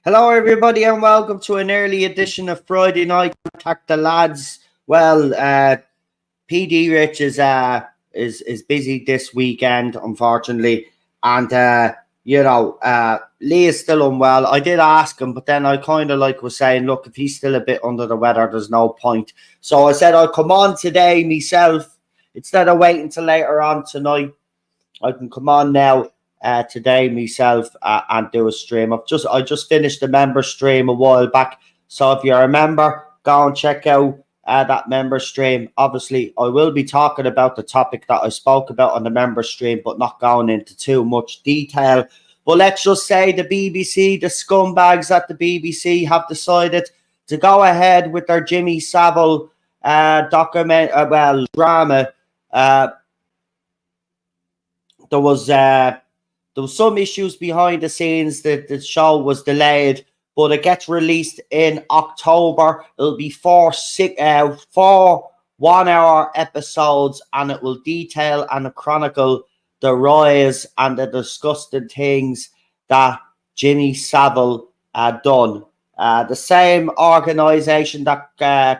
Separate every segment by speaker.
Speaker 1: Hello, everybody, and welcome to an early edition of Friday Night Contact the Lads. Well, PD Rich is busy this weekend, unfortunately, and Lee is still unwell. I did ask him, but then I kind of was saying, look, if he's still a bit under the weather, there's no point. So I said I'll come on today myself instead of waiting till later on tonight. I can come on now. Today myself and do a stream. I just finished the member stream a while back, so if you remember, go and check out that member stream. Obviously, I will be talking about the topic that I spoke about on the member stream, but not going into too much detail. But let's just say the BBC, the scumbags at the BBC, have decided to go ahead with their Jimmy Savile drama. There was some issues behind the scenes that the show was delayed, but it gets released in October. It'll be four 1-hour episodes, and it will detail and chronicle the rise and the disgusting things that Jimmy Savile had done. The same organisation that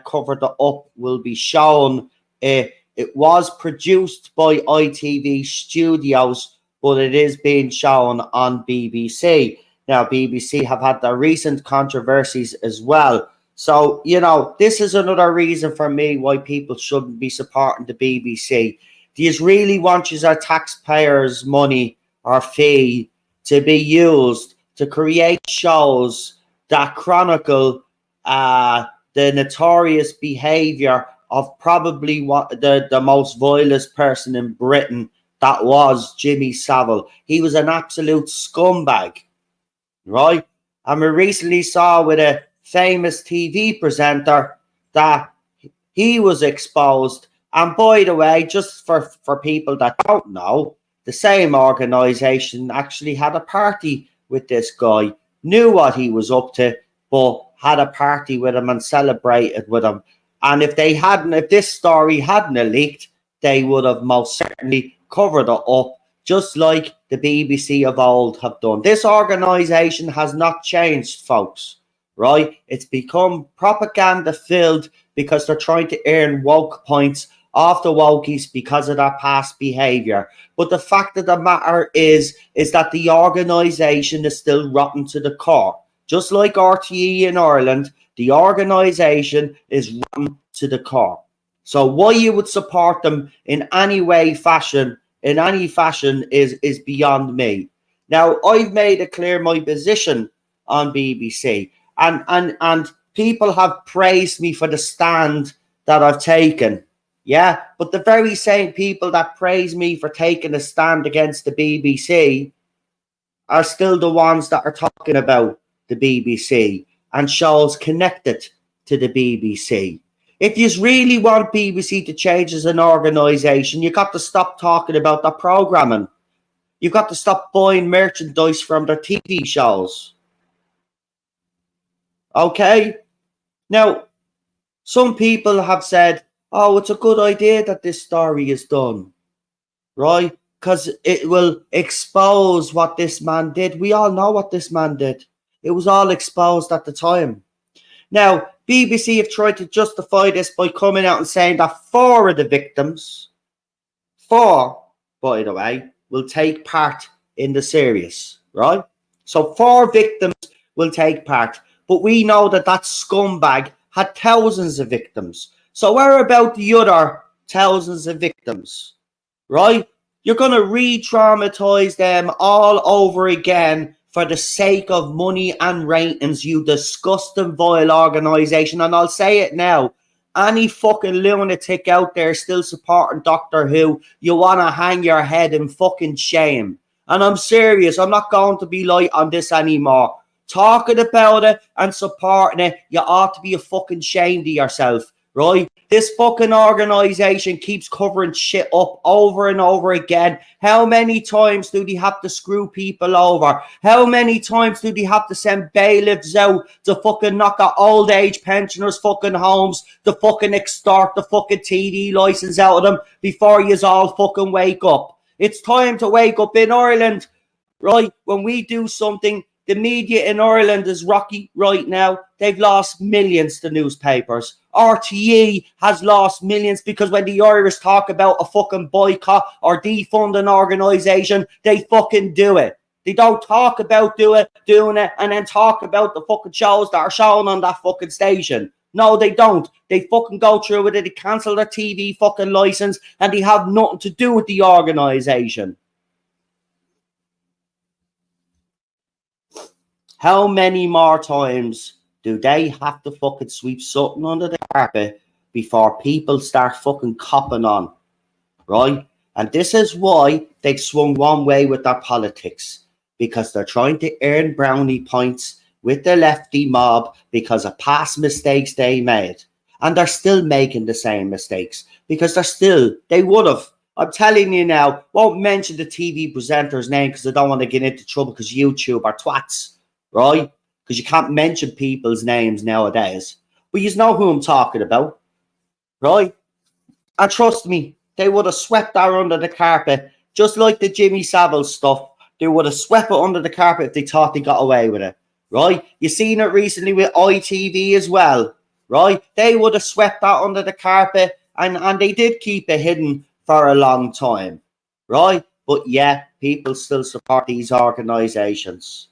Speaker 1: covered it up will be shown. It was produced by ITV Studios, but it is being shown on BBC. Now, BBC have had their recent controversies as well. So, this is another reason for me why people shouldn't be supporting the BBC. Do you really want your taxpayers' money or fee to be used to create shows that chronicle the notorious behaviour of probably the most vilest person in Britain? That was Jimmy Savile. He was an absolute scumbag, right? And we recently saw with a famous TV presenter that he was exposed. And by the way, just for people that don't know, the same organisation actually had a party with this guy, knew what he was up to, but had a party with him and celebrated with him. And if this story hadn't leaked, they would have most certainly covered it up, just like the BBC of old have done. This organisation has not changed, folks, right? It's become propaganda filled because they're trying to earn woke points off the wokies because of their past behaviour. But the fact of the matter is that the organisation is still rotten to the core. Just like RTE in Ireland, the organisation is rotten to the core. So why you would support them in any fashion is beyond me. Now, I've made it clear my position on BBC, and people have praised me for the stand that I've taken. Yeah, but the very same people that praise me for taking a stand against the BBC are still the ones that are talking about the BBC and shows connected to the BBC. If you really want BBC to change as an organisation, you've got to stop talking about their programming. You've got to stop buying merchandise from their TV shows. Okay? Now, some people have said, oh, it's a good idea that this story is done, right? Because it will expose what this man did. We all know what this man did. It was all exposed at the time. Now, BBC have tried to justify this by coming out and saying that 4 of the victims, 4, by the way, will take part in the series, right? So 4 victims will take part. But we know that scumbag had thousands of victims. So where about the other thousands of victims, right? You're going to re-traumatize them all over again for the sake of money and ratings, you disgusting, vile organisation. And I'll say it now. Any fucking lunatic out there still supporting Doctor Who, you want to hang your head in fucking shame. And I'm serious. I'm not going to be light on this anymore. Talking about it and supporting it, you ought to be a fucking ashamed of yourself, right? This fucking organisation keeps covering shit up over and over again. How many times do they have to screw people over? How many times do they have to send bailiffs out to fucking knock at old age pensioners' fucking homes, to fucking extort the fucking TD licence out of them before you all fucking wake up? It's time to wake up in Ireland, right? When we do something The media in Ireland is rocky right now. They've lost millions to newspapers. RTE has lost millions because when the Irish talk about a fucking boycott or defund an organisation, they fucking do it. They don't talk about doing it and then talk about the fucking shows that are shown on that fucking station. No, they don't. They fucking go through with it. They cancel their TV fucking license and they have nothing to do with the organisation. How many more times do they have to fucking sweep something under the carpet before people start fucking copping on? Right? And this is why they've swung one way with their politics. Because they're trying to earn brownie points with the lefty mob because of past mistakes they made. And they're still making the same mistakes because they would have. I'm telling you now, won't mention the TV presenter's name because I don't want to get into trouble because YouTube are twats, right? Because you can't mention people's names nowadays. But you know who I'm talking about, right? And trust me, they would have swept that under the carpet, just like the Jimmy Savile stuff. They would have swept it under the carpet if they thought they got away with it, right? You seen it recently with ITV as well, right? They would have swept that under the carpet and they did keep it hidden for a long time, right? But yeah, people still support these organisations,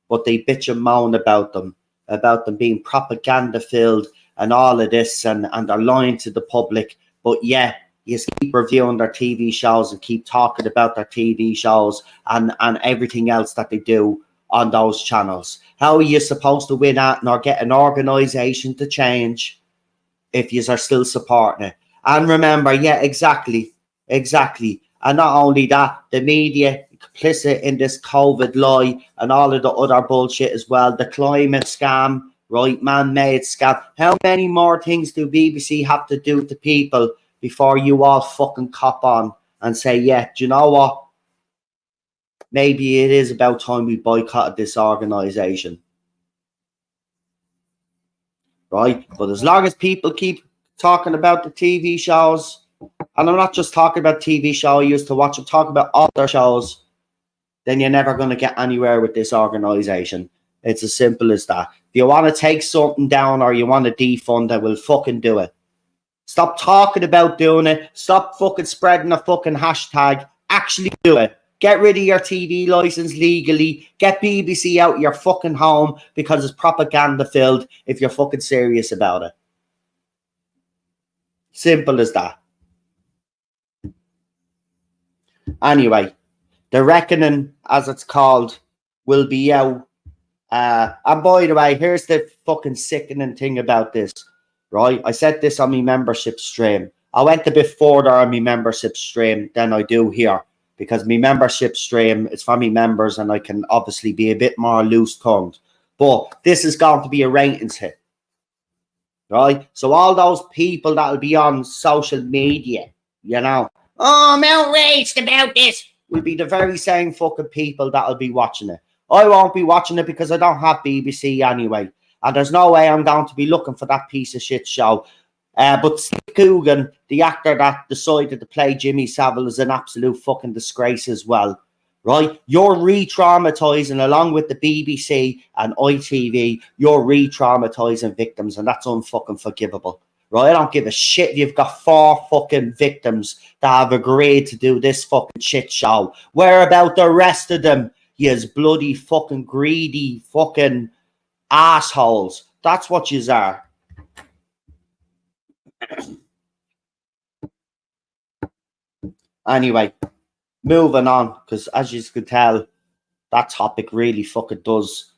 Speaker 1: but they bitch and moan about them being propaganda filled and all of this and they're lying to the public. But yeah, you keep reviewing their TV shows and keep talking about their TV shows and everything else that they do on those channels. How are you supposed to win at or get an organisation to change if you are still supporting it? And remember, yeah, exactly. And not only that, the media complicit in this COVID lie and all of the other bullshit as well. The climate scam, right? Man-made scam. How many more things do BBC have to do to people before you all fucking cop on and say, yeah, do you know what? Maybe it is about time we boycotted this organisation. Right? But as long as people keep talking about the TV shows, and I'm not just talking about TV show I used to watch, I'm talking about other shows, then you're never going to get anywhere with this organisation. It's as simple as that. If you want to take something down or you want to defund it, we'll fucking do it. Stop talking about doing it. Stop fucking spreading a fucking hashtag. Actually do it. Get rid of your TV license legally. Get BBC out of your fucking home because it's propaganda filled if you're fucking serious about it. Simple as that. Anyway, the reckoning, as it's called, will be out. And by the way, here's the fucking sickening thing about this, right? I said this on my membership stream. I went a bit further on my membership stream than I do here because my membership stream is for me members and I can obviously be a bit more loose-tongued. But this is going to be a ratings hit, right? So all those people that will be on social media, you know, oh, I'm outraged about this, will be the very same fucking people that will be watching it. I won't be watching it because I don't have BBC anyway. And there's no way I'm going to be looking for that piece of shit show. But Steve Coogan, the actor that decided to play Jimmy Savile, is an absolute fucking disgrace as well, right? You're re-traumatizing, along with the BBC and ITV, you're re-traumatizing victims, and that's unfucking forgivable, right? I don't give a shit if you've got 4 fucking victims that have agreed to do this fucking shit show. Where about the rest of them? Yous bloody fucking greedy fucking assholes. That's what yous are. Anyway, moving on, because as you can tell, that topic really fucking does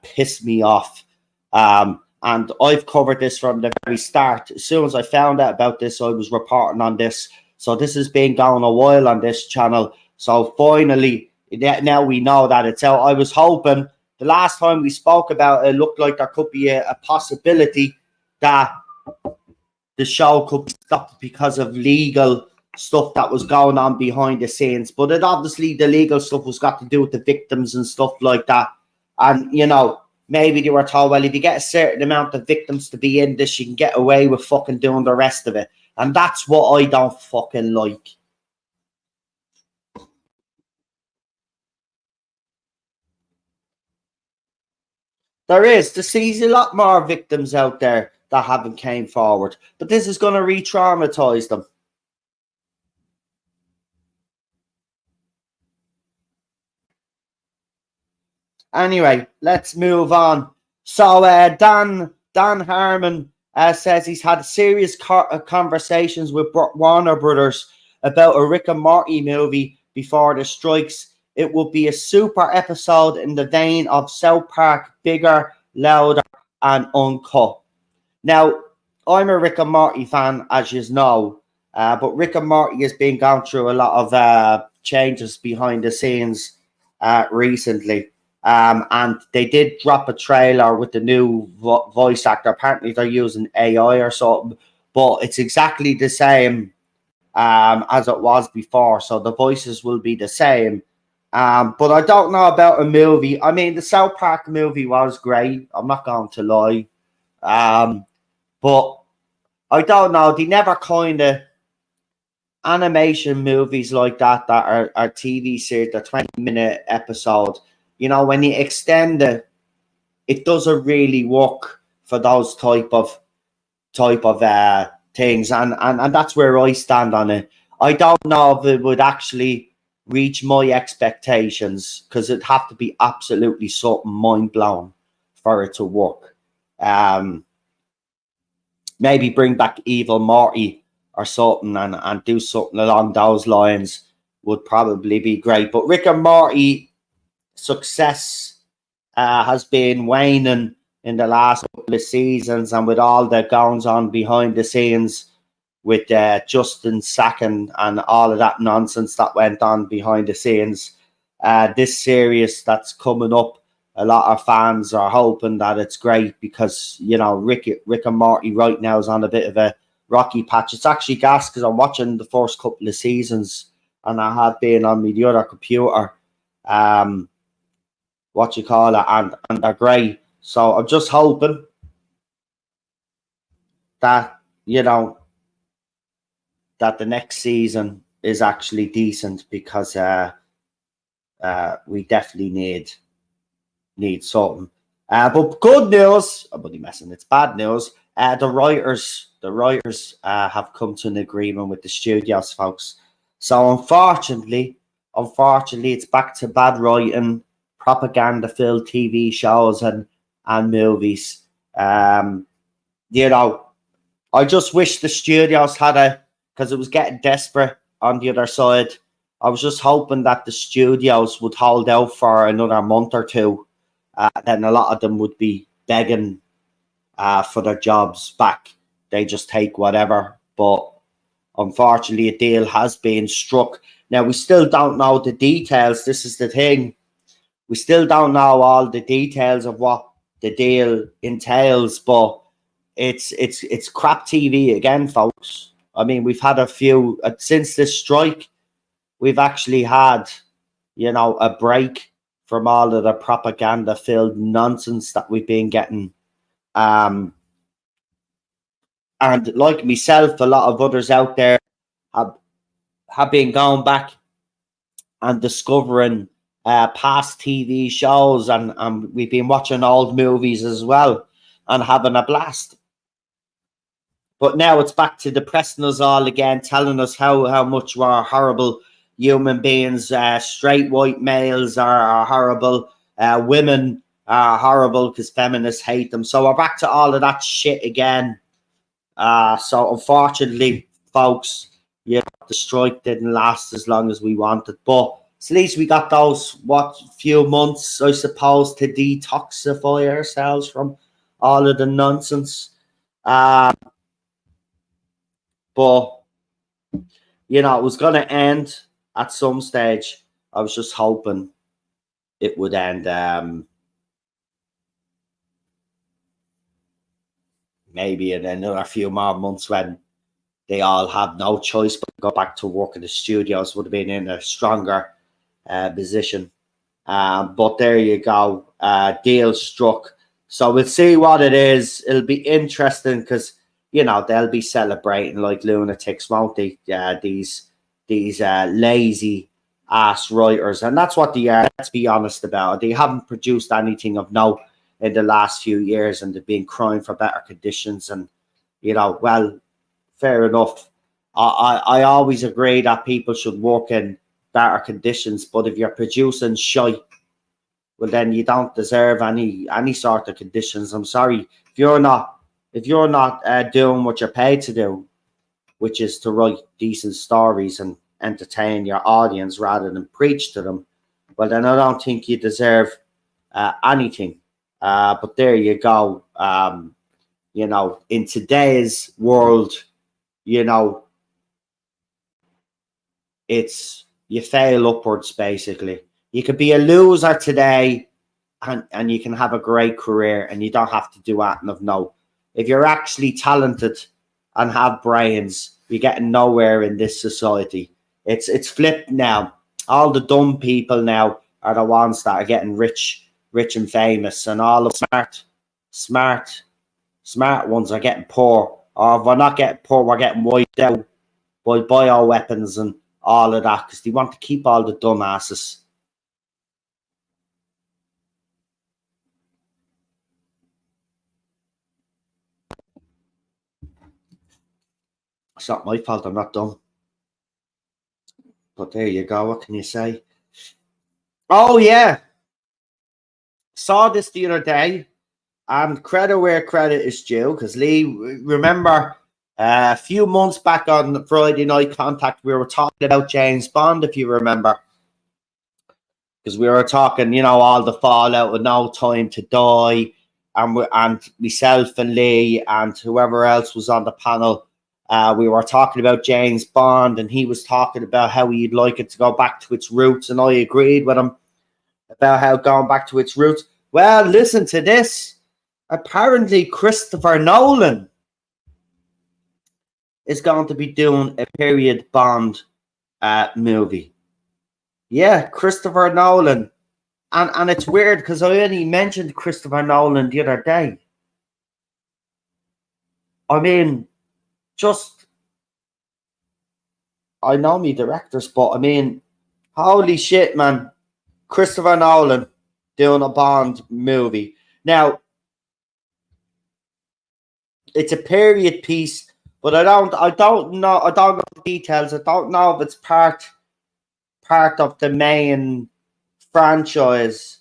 Speaker 1: piss me off. And I've covered this from the very start. As soon as I found out about this, I was reporting on this. So this has been going a while on this channel. So finally, now we know that it's out. I was hoping the last time we spoke about it, looked like there could be a possibility that the show could be stopped because of legal stuff that was going on behind the scenes. But it obviously, the legal stuff was got to do with the victims and stuff like that. And, you know, maybe they were told, well, if you get a certain amount of victims to be in this, you can get away with fucking doing the rest of it. And that's what I don't fucking like. There's a lot more victims out there that haven't came forward, but this is going to re-traumatize them. Anyway, let's move on. So Dan Harmon says he's had serious conversations with Warner Brothers about a Rick and Morty movie before the strikes. It will be a super episode in the vein of South Park, bigger, louder, and uncut. Now, I'm a Rick and Morty fan, as you know, but Rick and Morty has been going through a lot of changes behind the scenes recently. And they did drop a trailer with the new voice actor. Apparently, they're using AI or something, but it's exactly the same as it was before. So the voices will be the same. But I don't know about a movie. I mean, the South Park movie was great. I'm not going to lie. But I don't know. They never kind of animation movies like that are TV series, the 20-minute episode. You know, when you extend it, it doesn't really work for those type of things, and that's where I stand on it. I don't know if it would actually reach my expectations because it'd have to be absolutely something mind blowing for it to work. Maybe bring back Evil Morty or something and do something along those lines would probably be great. But Rick and Morty success has been waning in the last couple of seasons, and with all the goings on behind the scenes with Justin sacking and all of that nonsense that went on behind the scenes, this series that's coming up, a lot of fans are hoping that it's great because, you know, Rick and Morty right now is on a bit of a rocky patch. It's actually gas because I'm watching the first couple of seasons and I had been on the other computer. And they're great. So I'm just hoping that, you know, that the next season is actually decent because we definitely need something. But good news, I'm only messing, it's bad news. The writers have come to an agreement with the studios, folks. So unfortunately, it's back to bad writing, propaganda-filled TV shows and movies. You know, I just wish the studios had because it was getting desperate on the other side. I was just hoping that the studios would hold out for another month or two. Then a lot of them would be begging for their jobs back. They just take whatever. But unfortunately, a deal has been struck. Now, we still don't know the details. This is the thing. We still don't know all the details of what the deal entails, but it's crap TV again, folks. I mean, we've had a few since this strike. We've actually had, you know, a break from all of the propaganda-filled nonsense that we've been getting. And like myself, a lot of others out there have been going back and discovering past TV shows, and we've been watching old movies as well and having a blast. But now it's back to depressing us all again, telling us how much we're horrible human beings. Straight white males are horrible. Women are horrible because feminists hate them. So we're back to all of that shit again. So unfortunately, folks, yeah, the strike didn't last as long as we wanted. But at least we got those, few months, I suppose, to detoxify ourselves from all of the nonsense. But, you know, it was going to end at some stage. I was just hoping it would end maybe in another few more months when they all have no choice but to go back to work in the studios. Would have been in a stronger position. But there you go. Deal struck. So we'll see what it is. It'll be interesting because, you know, they'll be celebrating like lunatics, won't they? These lazy ass writers, and that's what they are. Let's be honest about it. They haven't produced anything of note in the last few years, and they've been crying for better conditions. And well, fair enough. I always agree that people should work in better conditions, but if you're producing shite, well, then you don't deserve any sort of conditions. I'm sorry, if you're not doing what you're paid to do, which is to write decent stories and entertain your audience rather than preach to them, well, then I don't think you deserve anything. But there you go. In today's world, it's you fail upwards, basically. You could be a loser today and you can have a great career, and you don't have to do anything of note. If you're actually talented and have brains, you're getting nowhere in this society. It's flipped now. All the dumb people now are the ones that are getting rich and famous, and all the smart ones are getting poor. Or if we're not getting poor, we're getting wiped out by bioweapons and all of that, because they want to keep all the dumb asses. It's not my fault, I'm not dumb. But there you go, what can you say? Oh yeah, saw this the other day, and credit where credit is due, because Lee, remember a few months back on Friday Night Contact, we were talking about James Bond, if you remember, because we were talking, all the fallout with No Time to Die, and myself and Lee and whoever else was on the panel. We were talking about James Bond, and he was talking about how he'd like it to go back to its roots, and I agreed with him about how going back to its roots. Well, listen to this. Apparently, Christopher Nolan is going to be doing a period Bond movie. Yeah, Christopher Nolan. And it's weird because I only mentioned Christopher Nolan the other day. I mean, I know me directors, but I mean, holy shit, man. Christopher Nolan doing a Bond movie. Now, it's a period piece, but I don't know the details. I don't know if it's part of the main franchise.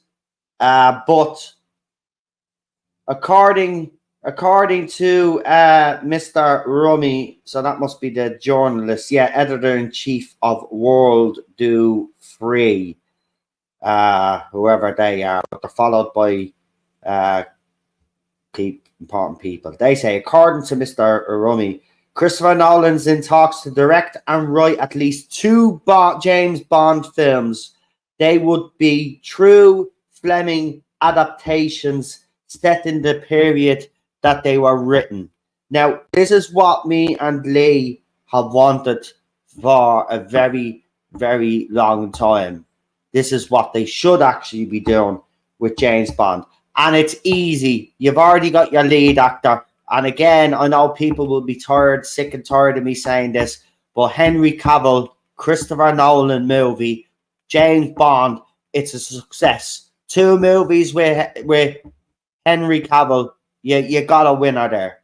Speaker 1: But according to Mr. Rummy, so that must be the journalist, editor-in-chief of World Do Free, whoever they are, but they're followed by important people. They say, according to Mr. Rummy, Christopher Nolan's in talks to direct and write at least 2 James Bond films. They would be true Fleming adaptations set in the period that they were written. Now, this is what me and Lee have wanted for a very, very long time. This is what they should actually be doing with James Bond. And it's easy. You've already got your lead actor. And again, I know people will be sick and tired of me saying this, but Henry Cavill, Christopher Nolan movie, James Bond, it's a success. 2 movies with Henry Cavill. You got a winner there.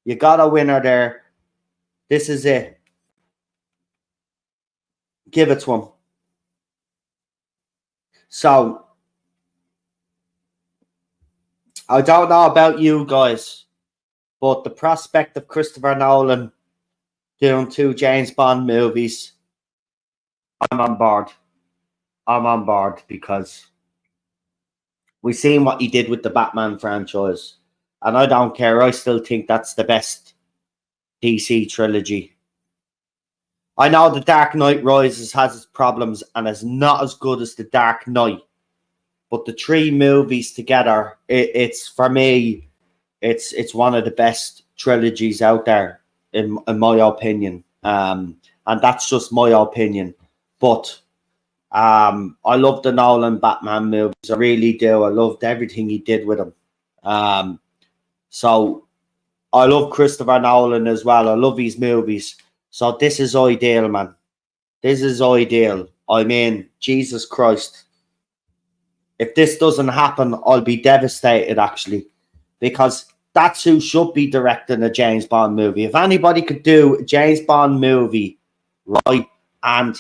Speaker 1: You got a winner there. This is it. Give it to him. So, I don't know about you guys, but the prospect of Christopher Nolan doing 2 James Bond movies, I'm on board. I'm on board because we've seen what he did with the Batman franchise. And I don't care. I still think that's the best DC trilogy. I know The Dark Knight Rises has its problems and is not as good as The Dark Knight. But the 3 movies together, it's for me, it's one of the best trilogies out there, in my opinion. And that's just my opinion. But I love the Nolan Batman movies. I really do. I loved everything he did with them. So I love Christopher Nolan as well. I love his movies. So this is ideal, man. This is ideal. I mean, Jesus Christ. If this doesn't happen, I'll be devastated, actually, because that's who should be directing a James Bond movie. If anybody could do a James Bond movie, right, and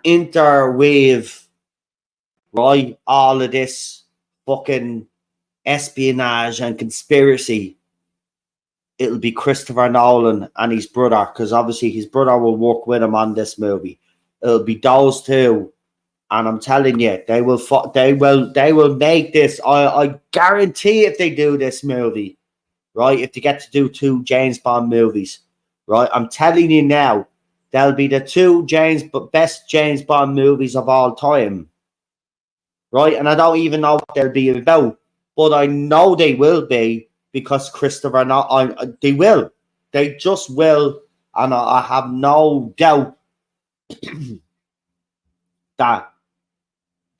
Speaker 1: interweave, right, all of this fucking espionage and conspiracy, it'll be Christopher Nolan and his brother, because obviously his brother will work with him on this movie. It'll be those two, and I'm telling you, they will make this. I guarantee if they do this movie, right, if they get to do 2 James Bond movies, right, I'm telling you now, they'll be the 2 best James Bond movies of all time, right? And I don't even know what they'll be about, but I know they will be, because Christopher Nolan, they will. They just will. And I have no doubt that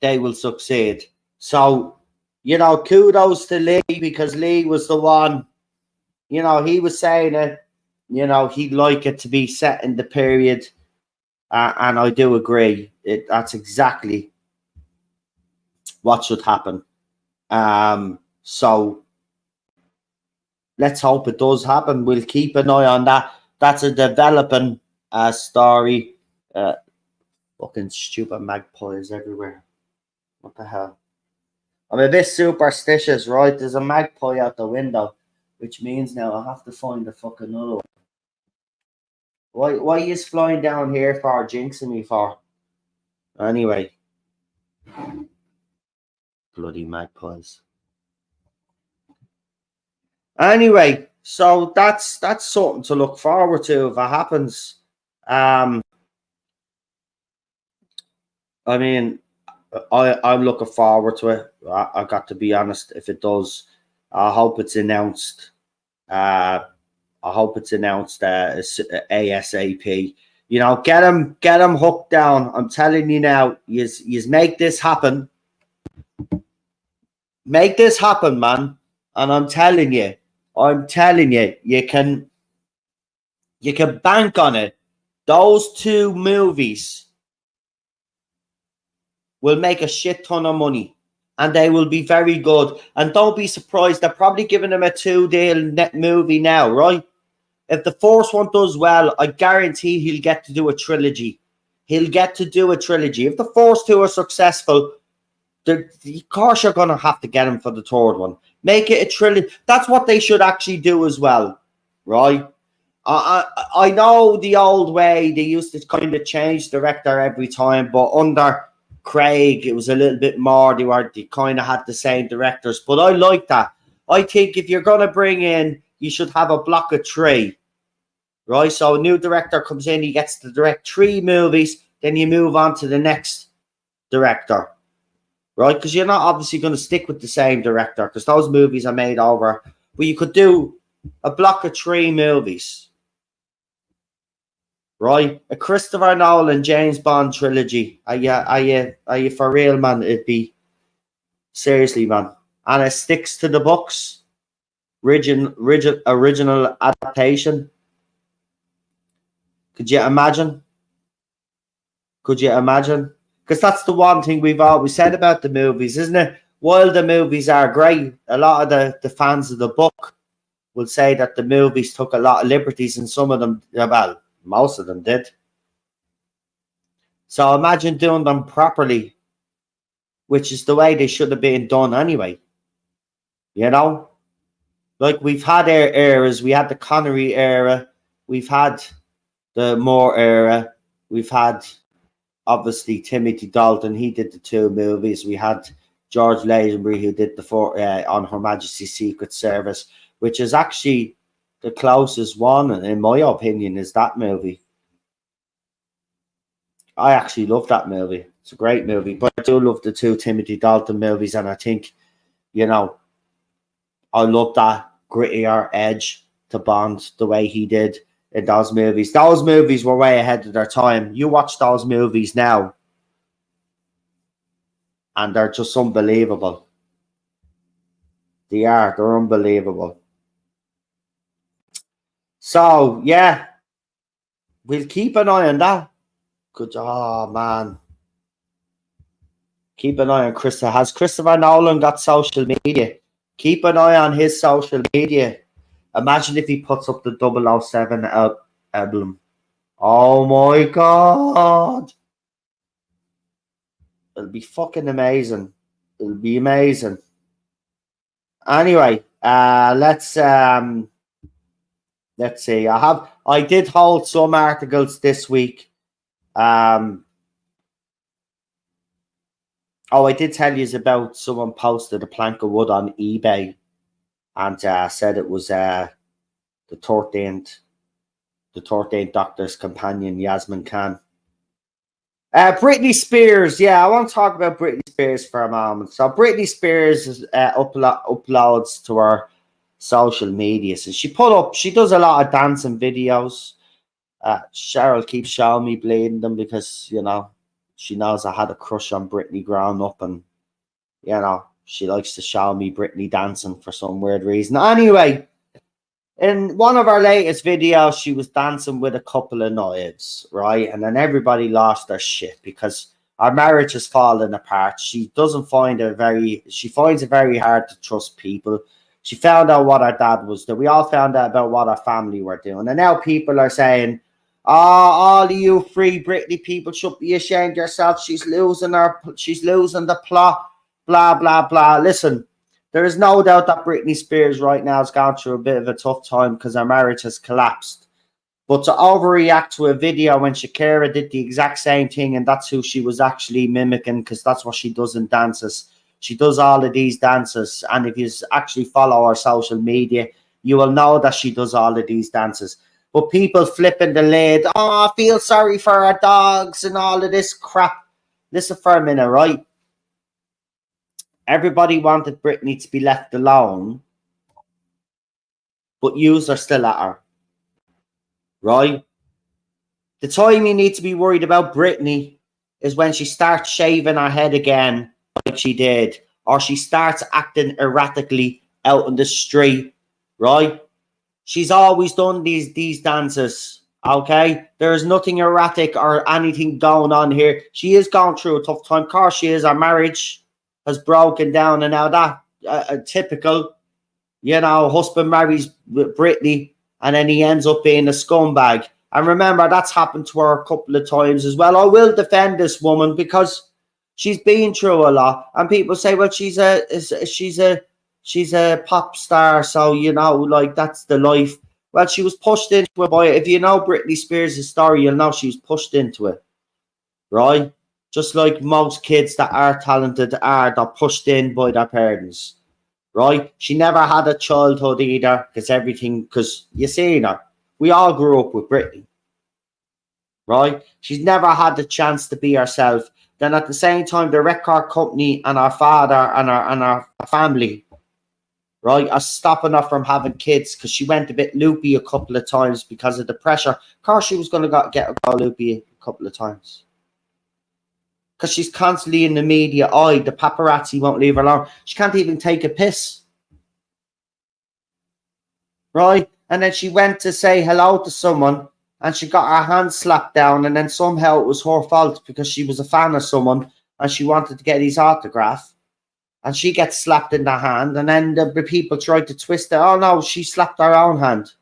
Speaker 1: they will succeed. So, kudos to Lee, because Lee was the one, he was saying it, he'd like it to be set in the period. And I do agree. That's exactly what should happen. So let's hope it does happen. We'll keep an eye on that. That's a developing story. Fucking stupid magpies everywhere. What the hell? I'm a bit superstitious, right? There's a magpie out the window, which means now I have to find the fucking other one. Why are you flying down here for, jinxing me for? Anyway. Bloody magpies. Anyway, so that's something to look forward to if it happens. I mean, I'm looking forward to it. I got to be honest. If it does, I hope it's announced. I hope it's announced ASAP. Get them hooked down. I'm telling you now. You make this happen. Make this happen, man. And I'm telling you, you can bank on it. Those 2 movies will make a shit ton of money, and they will be very good. And don't be surprised, they're probably giving them a 2-deal net movie now, right? If the first one does well, I guarantee he'll get to do a trilogy. If the first 2 are successful, of course you're going to have to get him for the 3rd one. Make it a trilogy. That's what they should actually do as well, right? I know the old way, they used to kind of change director every time, but under Craig, it was a little bit more. They kind of had the same directors, but I like that. I think if you're going to bring in, you should have a block of 3, right? So a new director comes in, he gets to direct 3 movies, then you move on to the next director, right? Because you're not obviously going to stick with the same director, because those movies are made over. But you could do a block of 3 movies, right? A Christopher Nolan James Bond trilogy. Are you for real, man? It'd be seriously, man. And it sticks to the books. Original adaptation. Could you imagine? Because that's the one thing we've always said about the movies, isn't it? While the movies are great, a lot of the fans of the book will say that the movies took a lot of liberties, and some of them, well, most of them did. So imagine doing them properly, which is the way they should have been done anyway. Like we've had eras. We had the Connery era. We've had the Moore era. We've had, obviously, Timothy Dalton. He did the 2 movies. We had George Lazenby, who did the 4 on Her Majesty's Secret Service, which is actually the closest one, in my opinion, is that movie. I actually love that movie. It's a great movie, but I do love the 2 Timothy Dalton movies, and I think, I love that grittier edge to Bond the way he did in those movies. Those movies were way ahead of their time. You watch those movies now, and they're just unbelievable. They're unbelievable. So, yeah, we'll keep an eye on that. Oh, man. Keep an eye on Christopher. Has Christopher Nolan got social media? Keep an eye on his social media. Imagine if he puts up the 007 album. Oh my God. It'll be fucking amazing. It'll be amazing. Anyway, let's see. I did hold some articles this week. I did tell you about someone posted a plank of wood on eBay and said it was the 13th Doctor's companion, Yasmin Khan. Britney Spears, I want to talk about Britney Spears for a moment. So Britney Spears uploads to her social media. So she does a lot of dancing videos. Cheryl keeps showing me bleeding them because, she knows I had a crush on Britney growing up, and, she likes to show me Britney dancing for some weird reason. Anyway, in one of our latest videos, she was dancing with a couple of knives, right? And then everybody lost their shit because our marriage has fallen apart. She finds it very hard to trust people. She found out what our dad was doing. We all found out about what our family were doing. And now people are saying, all of you free Britney people should be ashamed of yourself. She's losing the plot, blah, blah, blah. Listen, there is no doubt that Britney Spears right now has gone through a bit of a tough time because her marriage has collapsed. But to overreact to a video when Shakira did the exact same thing, and that's who she was actually mimicking, because that's what she does in dances. She does all of these dances, and if you actually follow her social media, you will know that she does all of these dances. But people flipping the lid, I feel sorry for our dogs and all of this crap. Listen for a minute, right? Everybody wanted Britney to be left alone, but yous are still at her, right? The time you need to be worried about Britney is when she starts shaving her head again like she did, or she starts acting erratically out in the street, right? She's always done these dances, okay? There is nothing erratic or anything going on here. She is going through a tough time. Of course she is. Her marriage has broken down, and now that typical, husband marries Britney and then he ends up being a scumbag. And remember, that's happened to her a couple of times as well. I will defend this woman because she's been through a lot, and people say, well, she's a pop star, so that's the life. Well, she was pushed into it by it. If you know Britney Spears' story, you'll know she was pushed into it, right? Just like most kids that are talented they're pushed in by their parents, right? She never had a childhood either, because you see her. We all grew up with Britney, right? She's never had the chance to be herself. Then at the same time, the record company and our father and our family, right, are stopping her from having kids because she went a bit loopy a couple of times because of the pressure. Of course, she was going to get loopy a couple of times because she's constantly in the media eye. The paparazzi won't leave her alone. She can't even take a piss, right? And then she went to say hello to someone and she got her hand slapped down, and then somehow it was her fault because she was a fan of someone and she wanted to get his autograph, and she gets slapped in the hand, and then the people tried to twist it. Oh no, she slapped her own hand,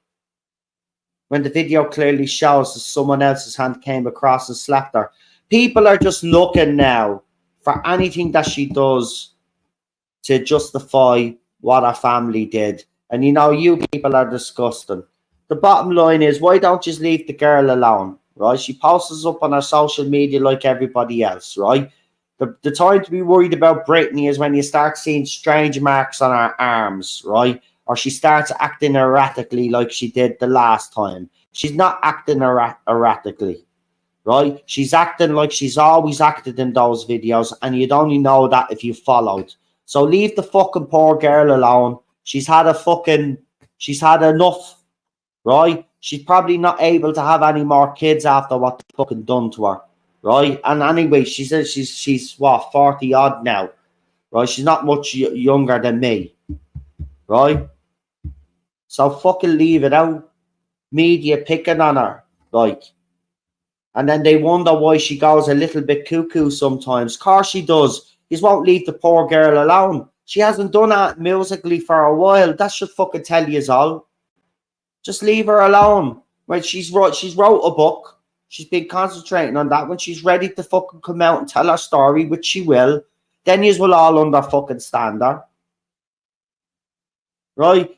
Speaker 1: when the video clearly shows that someone else's hand came across and slapped her. People are just looking now for anything that she does to justify what her family did. And you people are disgusting. The bottom line is, why don't you just leave the girl alone, right? She posts up on her social media like everybody else, right? The time to be worried about Britney is when you start seeing strange marks on her arms, right? Or she starts acting erratically like she did the last time. She's not acting erratically, right? She's acting like she's always acted in those videos, and you'd only know that if you followed. So leave the fucking poor girl alone. She's had enough, right? She's probably not able to have any more kids after what they fucking done to her, right? And anyway, she says she's what, 40 odd now, right? She's not much younger than me, right? So fucking leave it out. Media picking on her, like, and then they wonder why she goes a little bit cuckoo sometimes. Of course she does. You won't leave the poor girl alone. She hasn't done that musically for a while. That should fucking tell you all. Just leave her alone. When she's wrote a book. She's been concentrating on that. When she's ready to fucking come out and tell her story, which she will, then you will all under fucking stand her. Right?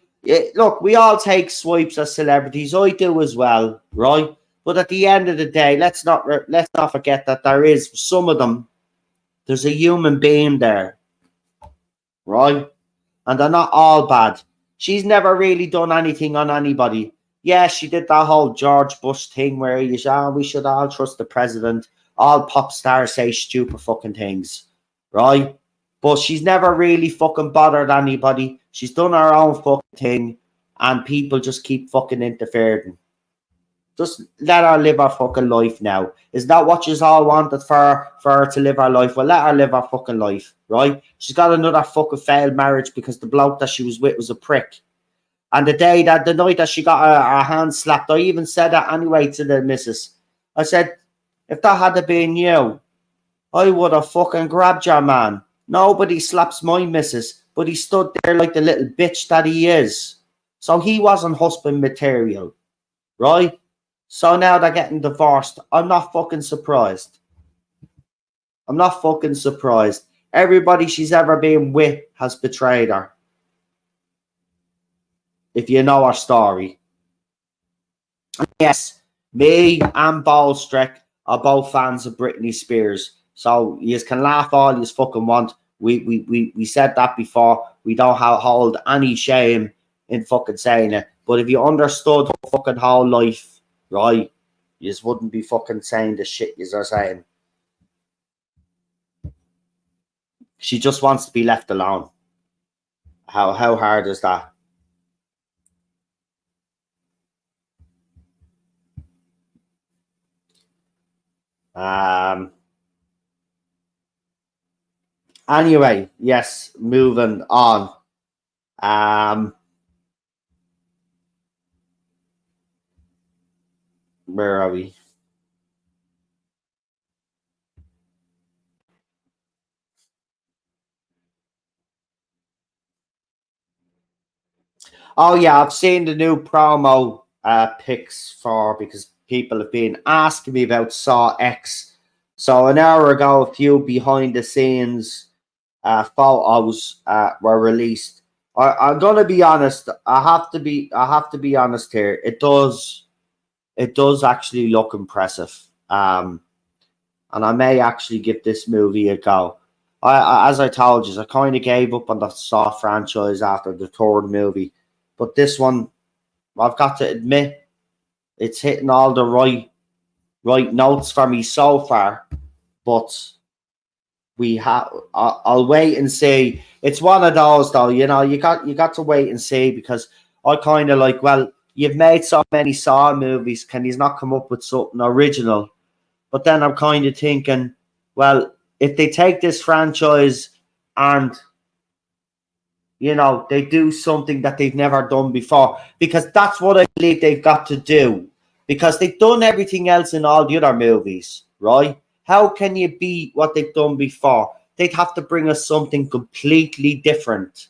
Speaker 1: Look, we all take swipes as celebrities. I do as well, right? But at the end of the day, let's not forget that there is some of them. There's a human being there, right? And they're not all bad. She's never really done anything on anybody. Yeah, she did that whole George Bush thing where we should all trust the president. All pop stars say stupid fucking things, right? But she's never really fucking bothered anybody. She's done her own fucking thing, and people just keep fucking interfering. Just let her live her fucking life now. Is that what you all wanted for her to live her life? Well, let her live her fucking life, right? She's got another fucking failed marriage because the bloke that she was with was a prick. And the night that she got her hand slapped, I even said that anyway to the missus. I said, if that had been you, I would have fucking grabbed your man. Nobody slaps my missus, but he stood there like the little bitch that he is. So he wasn't husband material, right? So now they're getting divorced. I'm not fucking surprised. I'm not fucking surprised. Everybody she's ever been with has betrayed her. If you know her story. Yes, me and Ballstrick are both fans of Britney Spears. So you can laugh all you fucking want. We said that before. We don't hold any shame in fucking saying it. But if you understood her fucking whole life, right, you just wouldn't be fucking saying the shit you are saying. She just wants to be left alone. How hard is that? Anyway, yes, moving on. Where are we? Oh yeah, I've seen the new promo pics for because people have been asking me about Saw X. So an hour ago, a few behind the scenes photos were released. I'm gonna be honest. I have to be honest here. It does actually look impressive. And I may actually give this movie a go. As I told you, I kind of gave up on the Saw franchise after the third movie, but this one, I've got to admit, it's hitting all the right notes for me so far. But I'll wait and see. It's one of those though, you know. You got to wait and see because I kind of like. Well, you've made so many Saw movies. Can you not come up with something original? But then I'm kind of thinking, well, if they take this franchise and, you know, they do something that they've never done before, because that's what I believe they've got to do, because they've done everything else in all the other movies, right? How can you beat what they've done before? They'd have to bring us something completely different.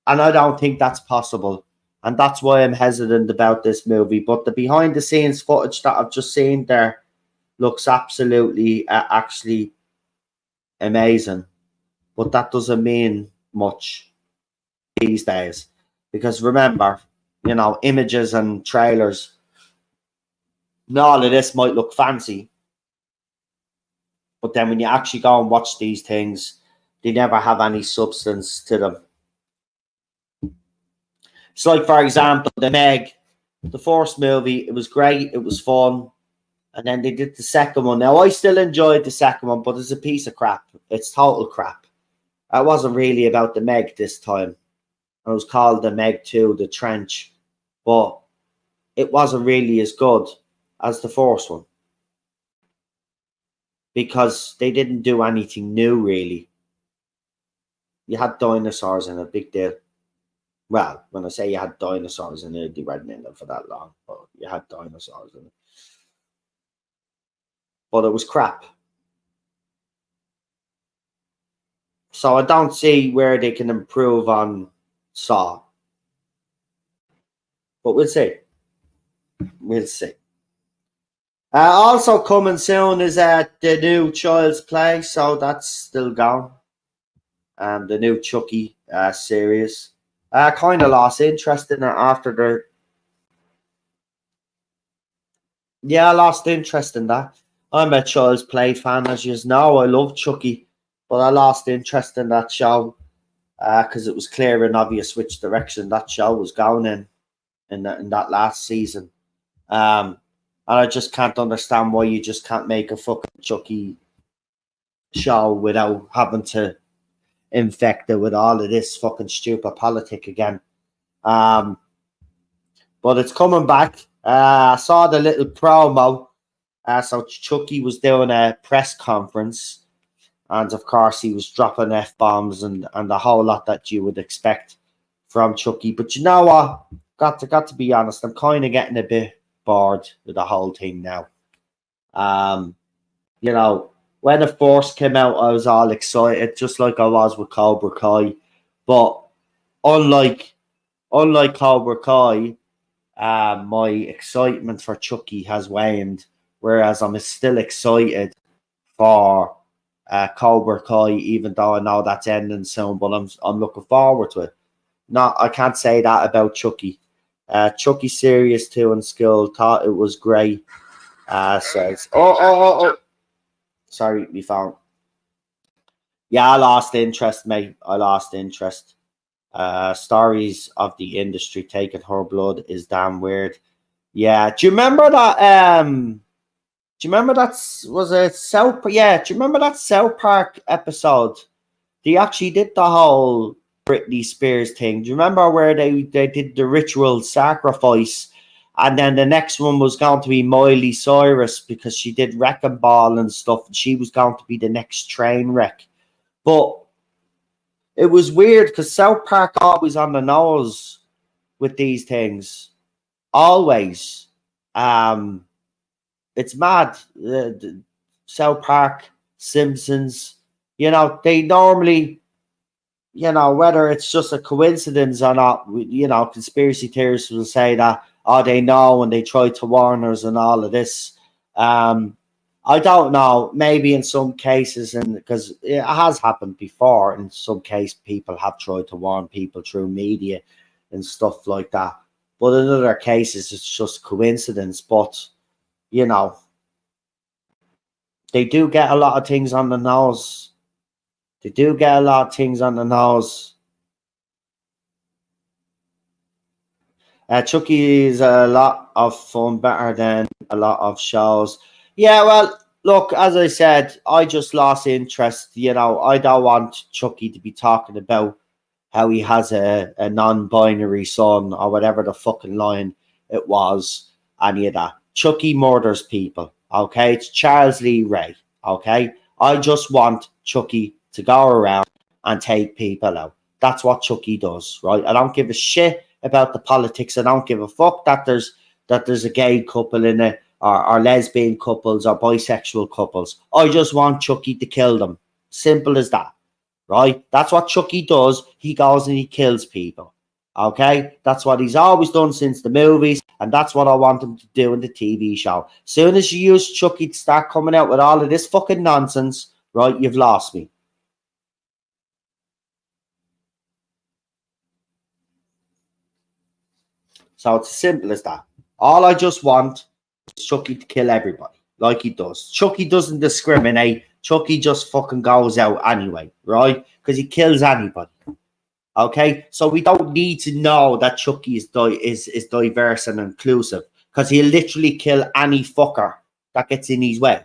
Speaker 1: And I don't think that's possible. And that's why I'm hesitant about this movie. But the behind the scenes footage that I've just seen there looks absolutely actually amazing, but that doesn't mean much these days because remember, you know, images and trailers and all of this might look fancy, but then when you actually go and watch these things, they never have any substance to them. It's like, for example, the Meg, the first movie, it was great, it was fun. And then they did the second one. Now, I still enjoyed the second one, but it's a piece of crap. It's total crap. It wasn't really about the Meg this time. It was called the Meg 2, the Trench. But it wasn't really as good as the first one. Because they didn't do anything new, really. You had dinosaurs in a big deal. Well, when I say you had dinosaurs in it, they weren't in it for that long. But you had dinosaurs in it. But it was crap. So I don't see where they can improve on Saw. But we'll see. We'll see. Also coming soon is the new Child's Play, so that's still going. The new Chucky series. I kind of lost interest in it after the. Yeah, I lost interest in that. I'm a Child's Play fan, as you know. I love Chucky, but I lost interest in that show because it was clear and obvious which direction that show was going in that last season. And I just can't understand why you just can't make a fucking Chucky show without having to infect it with all of this fucking stupid politic again. But it's coming back. I saw the little promo. So Chucky was doing a press conference, and of course he was dropping F-bombs and a whole lot that you would expect from Chucky. But you know what? Got to be honest, I'm kind of getting a bit bored with the whole thing now. You know, when it first came out, I was all excited, just like I was with Cobra Kai. But unlike Cobra Kai, my excitement for Chucky has waned, whereas I'm still excited for Cobra Kai, even though I know that's ending soon. But I'm looking forward to it. No, I can't say that about Chucky. Chucky Serious 2 in school, thought it was great. Says, oh. Sorry, me phone. Yeah, I lost interest, mate. I lost interest. Stories of the industry taking her blood is damn weird. Yeah, do you remember that? Do you remember that was a South? Yeah, do you remember that South Park episode? They actually did the whole Britney Spears thing. Do you remember where they did the ritual sacrifice, and then the next one was going to be Miley Cyrus because she did Wrecking Ball and stuff, and she was going to be the next train wreck. But it was weird because South Park always on the nose with these things. Always. It's mad. South Park, Simpsons, they normally, whether it's just a coincidence or not, conspiracy theorists will say that, they know and they try to warn us and all of this. I don't know. Maybe in some cases, and because it has happened before, in some case, people have tried to warn people through media and stuff like that. But in other cases, it's just coincidence. But, they do get a lot of things on the nose. They do get a lot of things on the nose. Chucky is a lot of fun, better than a lot of shows. Yeah, well, look, as I said, I just lost interest. I don't want Chucky to be talking about how he has a non-binary son or whatever the fucking line it was, any of that. Chucky murders people, okay? It's Charles Lee Ray, okay? I just want Chucky to go around and take people out. That's what Chucky does, right? I don't give a shit about the politics. I don't give a fuck that there's a gay couple in it, or lesbian couples or bisexual couples. I just want Chucky to kill them. Simple as that, right? That's what Chucky does. He goes and he kills people. Okay? That's what he's always done since the movies, and that's what I want him to do in the TV show. Soon as you use Chucky to start coming out with all of this fucking nonsense, right, you've lost me. So it's as simple as that. All I just want is Chucky to kill everybody, like he does. Chucky doesn't discriminate. Chucky just fucking goes out anyway, right? Because he kills anybody. Okay? So we don't need to know that Chucky is diverse and inclusive, because he'll literally kill any fucker that gets in his way.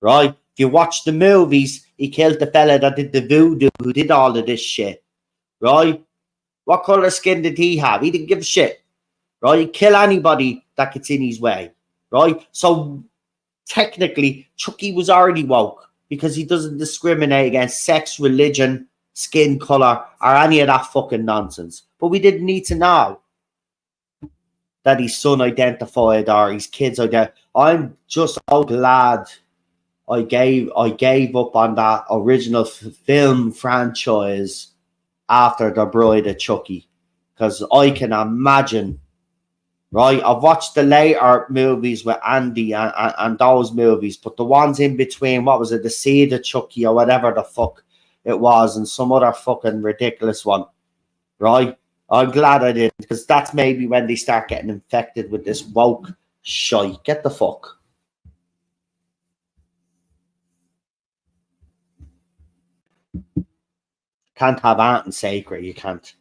Speaker 1: Right? If you watch the movies, he killed the fella that did the voodoo, who did all of this shit. Right? What color skin did he have? He didn't give a shit. Right? He'd kill anybody that gets in his way. Right? So technically, Chucky was already woke because he doesn't discriminate against sex, religion, skin color, or any of that fucking nonsense. But we didn't need to know that his son identified or his kids identified. I'm just so glad I gave up on that original film franchise after The Bride of Chucky, because I can imagine. Right, I've watched the later movies with Andy and those movies, but the ones in between, what was it, The Seed of Chucky or whatever the fuck it was, and some other fucking ridiculous one, right? I'm glad I did, because that's maybe when they start getting infected with this woke shite. Get the fuck. Can't have anything sacred. You can't.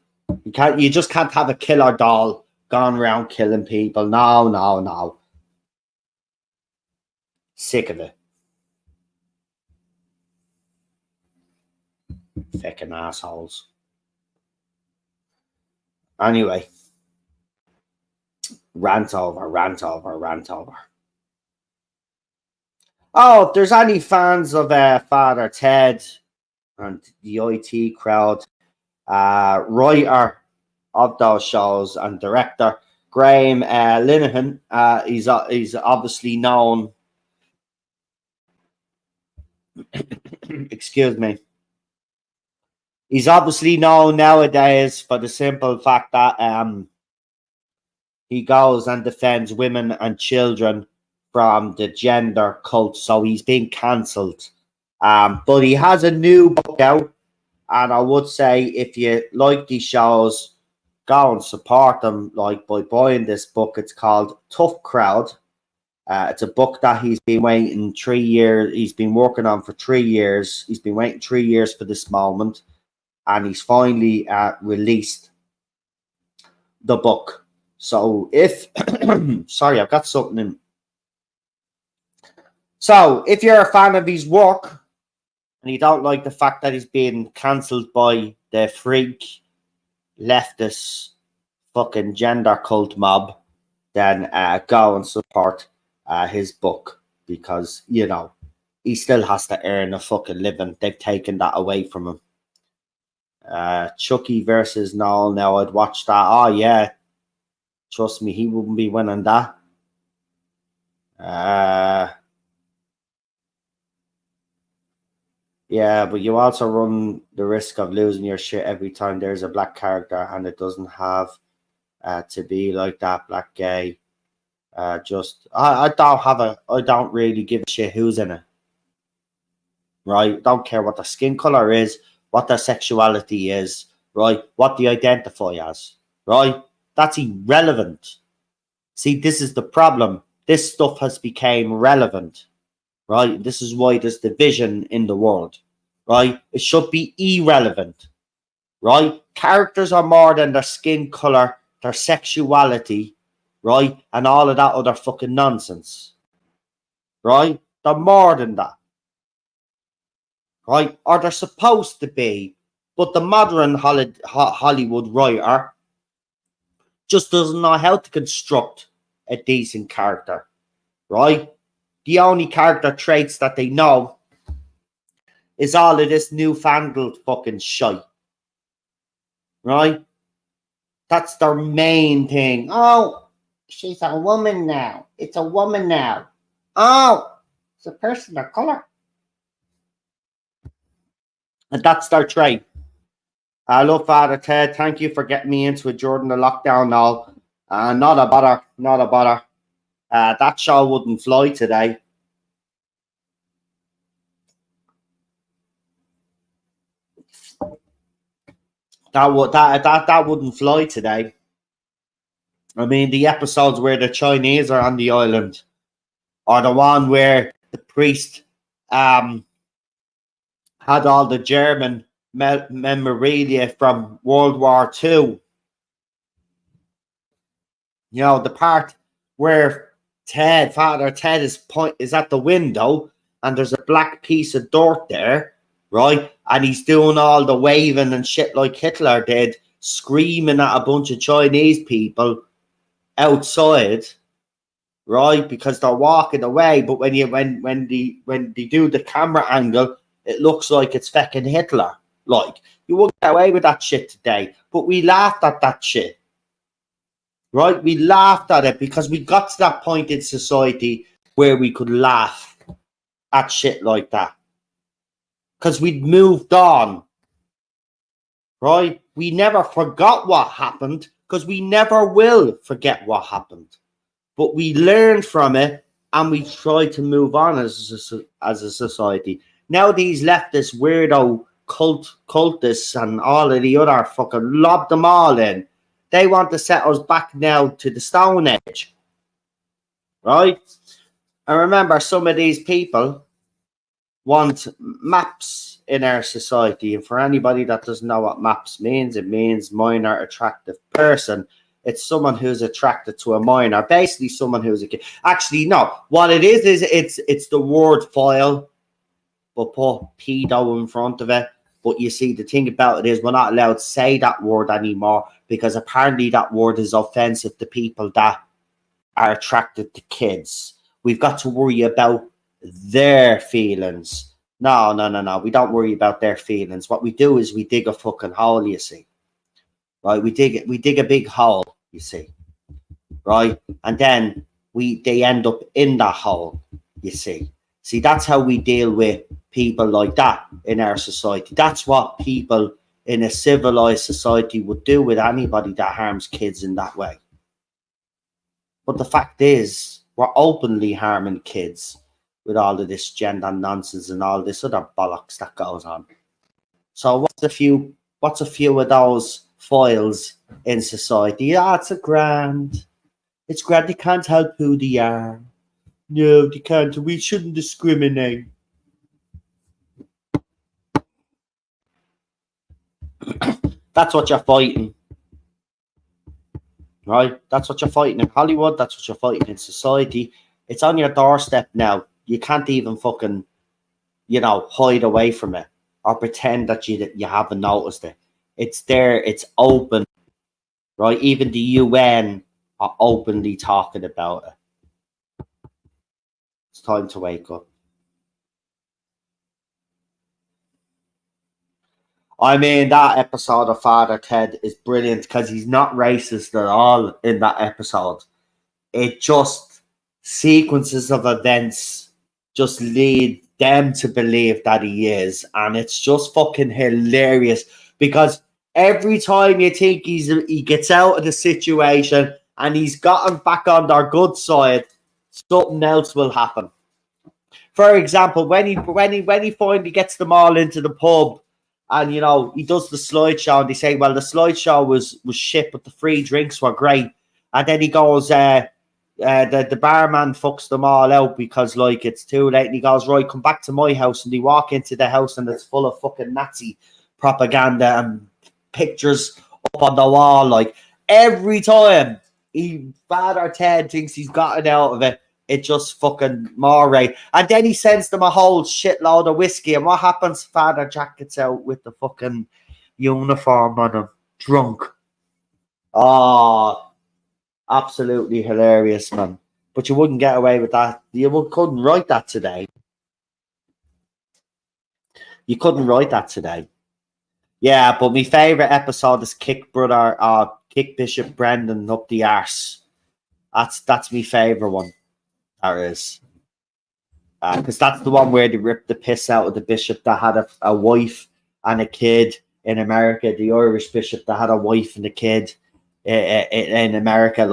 Speaker 1: You can't. You just can't have a killer doll gone around killing people. No, no, no. Sick of it. Fucking assholes. Anyway, rant over, rant over, rant over. Oh, if there's any fans of Father Ted and the IT crowd, writer of those shows and director Graham Linehan, he's obviously known. Excuse me. He's obviously known nowadays for the simple fact that he goes and defends women and children from the gender cult, so he's being cancelled. But he has a new book out, and I would say if you like these shows, go and support them, like by buying this book. It's called Tough Crowd. It's a book that he's been waiting 3 years. He's been working on for 3 years. He's been waiting 3 years for this moment, and he's finally released the book. So if sorry, I've got something in. So if you're a fan of his work and you don't like the fact that he's being cancelled by the freak leftist fucking gender cult mob, then go and support his book, because you know he still has to earn a fucking living. They've taken that away from him. Chucky versus Noel. Now I'd watch that. Oh yeah, trust me, he wouldn't be winning that. Yeah, but you also run the risk of losing your shit every time there's a black character, and it doesn't have to be like that. Black, gay. I don't really give a shit who's in it. Right? Don't care what their skin color is, what their sexuality is, right? What they identify as, right? That's irrelevant. See, this is the problem. This stuff has become relevant, right? This is why there's division in the world, right? It should be irrelevant, right? Characters are more than their skin color, their sexuality, right? And all of that other fucking nonsense, right? They're more than that, right? Or they're supposed to be. But the modern Hollywood writer just doesn't know how to construct a decent character, right? The only character traits that they know is all of this newfangled fucking shite, right? That's their main thing. Oh, she's a woman now. It's a woman now. Oh, it's a person of color. And that's their trait. I love Father Ted. Thank you for getting me into it during the lockdown now. Not a bother. Not a bother. That show wouldn't fly today. That wouldn't fly today. I mean, the episodes where the Chinese are on the island, or the one where the priest had all the German memorabilia from World War II. You know, the part where Father Ted is at the window, and there's a black piece of dirt there, right? And he's doing all the waving and shit like Hitler did, screaming at a bunch of Chinese people outside, right? Because they're walking away. But when they do the camera angle, it looks like it's fucking Hitler. Like, you wouldn't get away with that shit today. But we laughed at that shit. Right? We laughed at it because we got to that point in society where we could laugh. at shit like that. Because we'd moved on, right? We never forgot what happened, because we never will forget what happened. But we learned from it, and we try to move on as a society. Now these leftist weirdo cultists and all of the other fucking lob them all in. They want to set us back now to the Stone Age, right? And remember, some of these people want maps in our society. And for anybody that doesn't know what maps means, it means minor attractive person. It's someone who's attracted to a minor, basically someone who's a kid. Actually, no. What it is it's the word file, but put pedo in front of it. But you see, the thing about it is we're not allowed to say that word anymore, because apparently that word is offensive to people that are attracted to kids. We've got to worry about their feelings. No. We don't worry about their feelings. What we do is we dig a fucking hole, you see. Right? We dig a big hole, you see. Right? And then they end up in that hole, you see. See, that's how we deal with people like that in our society. That's what people in a civilized society would do with anybody that harms kids in that way. But the fact is, we're openly harming kids with all of this gender nonsense and all this other bollocks that goes on. So what's a few of those foils in society? Yeah, it's grand. It's grand. They can't help who they are. No, they can't. We shouldn't discriminate. That's what you're fighting. Right? That's what you're fighting in Hollywood. That's what you're fighting in society. It's on your doorstep now. You can't even fucking, hide away from it or pretend that you haven't noticed it. It's there. It's open. Right? Even the UN are openly talking about it. It's time to wake up. I mean, that episode of Father Ted is brilliant because he's not racist at all in that episode. It just sequences of events just lead them to believe that he is. And it's just fucking hilarious because every time you think he gets out of the situation and he's gotten back on their good side, something else will happen. For example, when he finally gets them all into the pub, and he does the slideshow, and they say, "Well, the slideshow was shit, but the free drinks were great." And then he goes, "The barman fucks them all out because it's too late." And he goes, "Right, come back to my house." And they walk into the house, and it's full of fucking Nazi propaganda and pictures up on the wall. Like every time Father Ted thinks he's gotten out of it, it just fucking moray. And then he sends them a whole shitload of whiskey. And what happens? Father Jack gets out with the fucking uniform on him, drunk. Oh, absolutely hilarious, man. But you wouldn't get away with that. You couldn't write that today. You couldn't write that today. Yeah, but my favourite episode is Kick Bishop Brendan up the arse. That's my favourite one. There is. Because that's the one where they ripped the piss out of the bishop that had a wife and a kid in America, the Irish bishop that had a wife and a kid in America,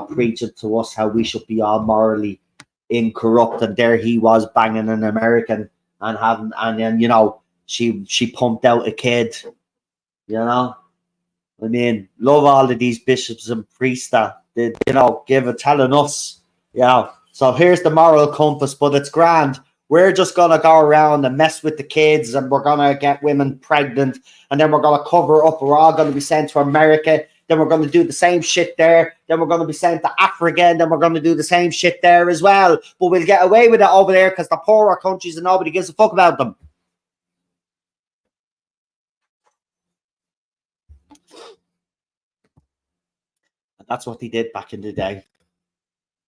Speaker 1: preaching to us how we should be all morally incorrupt. And there he was banging an American and then, she pumped out a kid, I mean, love all of these bishops and priests that, telling us, So here's the moral compass, but it's grand. We're just going to go around and mess with the kids, and we're going to get women pregnant, and then we're going to cover up. We're all going to be sent to America. Then we're going to do the same shit there. Then we're going to be sent to Africa, and then we're going to do the same shit there as well. But we'll get away with it over there because the poorer countries and nobody gives a fuck about them. That's what they did back in the day.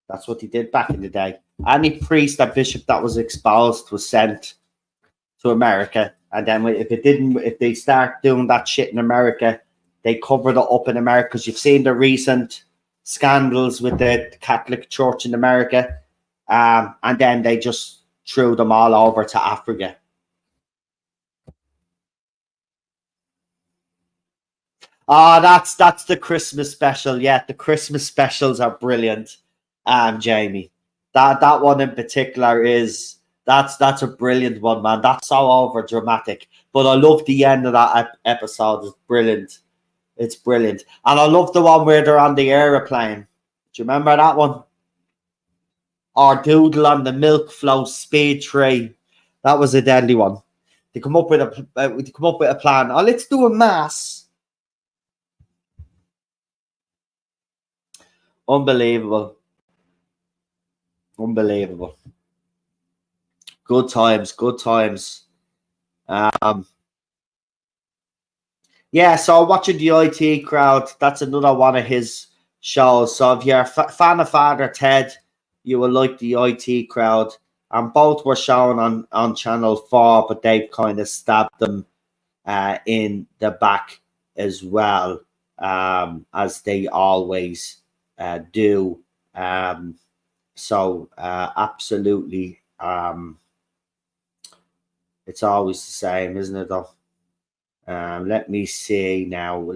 Speaker 1: That's what he did back in the day. Any priest or bishop that was exposed was sent to America. And then if they start doing that shit in America, they covered it up in America. Because you've seen the recent scandals with the Catholic Church in America. And then they just threw them all over to Africa. Oh, that's the Christmas special. Yeah, the Christmas specials are brilliant. Jamie, that one in particular is that's a brilliant one, man. That's so over dramatic, but I love the end of that episode. It's brilliant. It's brilliant, and I love the one where they're on the aeroplane. Do you remember that one? Or Doodle on the milk float speed tree. That was a deadly one. They come up with a plan. Oh, let's do a mass. Unbelievable. Unbelievable. Good times, good times. Yeah, so watching the IT crowd, that's another one of his shows. So if you're a fan of Father Ted, you will like the IT crowd. And both were shown on Channel 4, but they've kind of stabbed them in the back as well, as they always do. So absolutely, it's always the same, isn't it, though? Let me see now.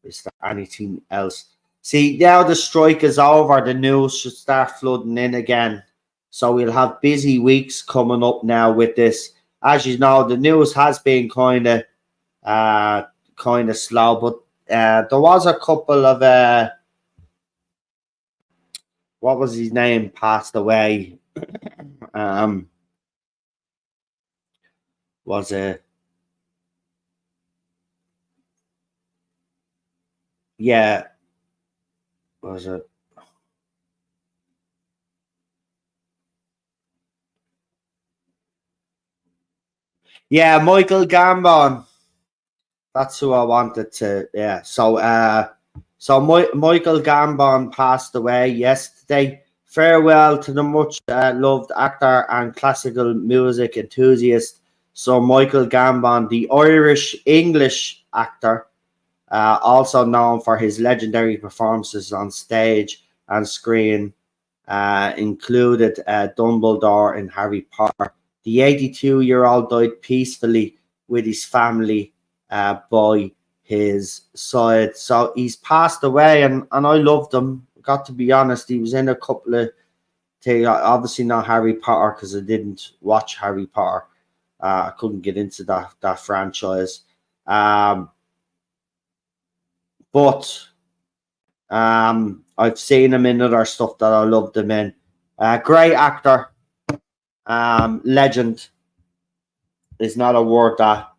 Speaker 1: Is there anything else? See, now the strike is over. The news should start flooding in again. So we'll have busy weeks coming up now with this. As you know, the news has been kind of slow, but there was a couple of what was his name passed away. Was it? Yeah, was it? Yeah, Michael Gambon. That's who I wanted to. Yeah. So Michael Gambon passed away yesterday. Farewell to the much loved actor and classical music enthusiast. So Michael Gambon, the Irish English actor, also known for his legendary performances on stage and screen, included Dumbledore in Harry Potter. The 82-year-old died peacefully with his family by his side. So he's passed away, and I loved him. Got to be honest, he was in a couple of things, obviously not Harry Potter because I didn't watch Harry Potter. I couldn't get into that franchise. But I've seen him in other stuff that I loved him in. Great actor. Legend is not a word that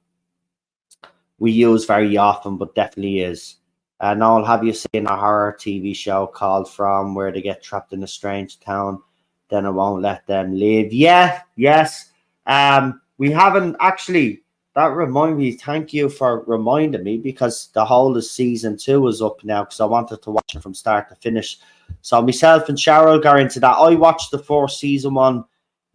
Speaker 1: we use very often, but definitely is. Noel, have you seen a horror TV show called From, where they get trapped in a strange town, then it won't let them leave? Yeah, yes. We haven't actually. That reminds me. Thank you for reminding me, because the whole of season 2 is up now, because I wanted to watch it from start to finish. So myself and Cheryl got into that. I watched the first season 1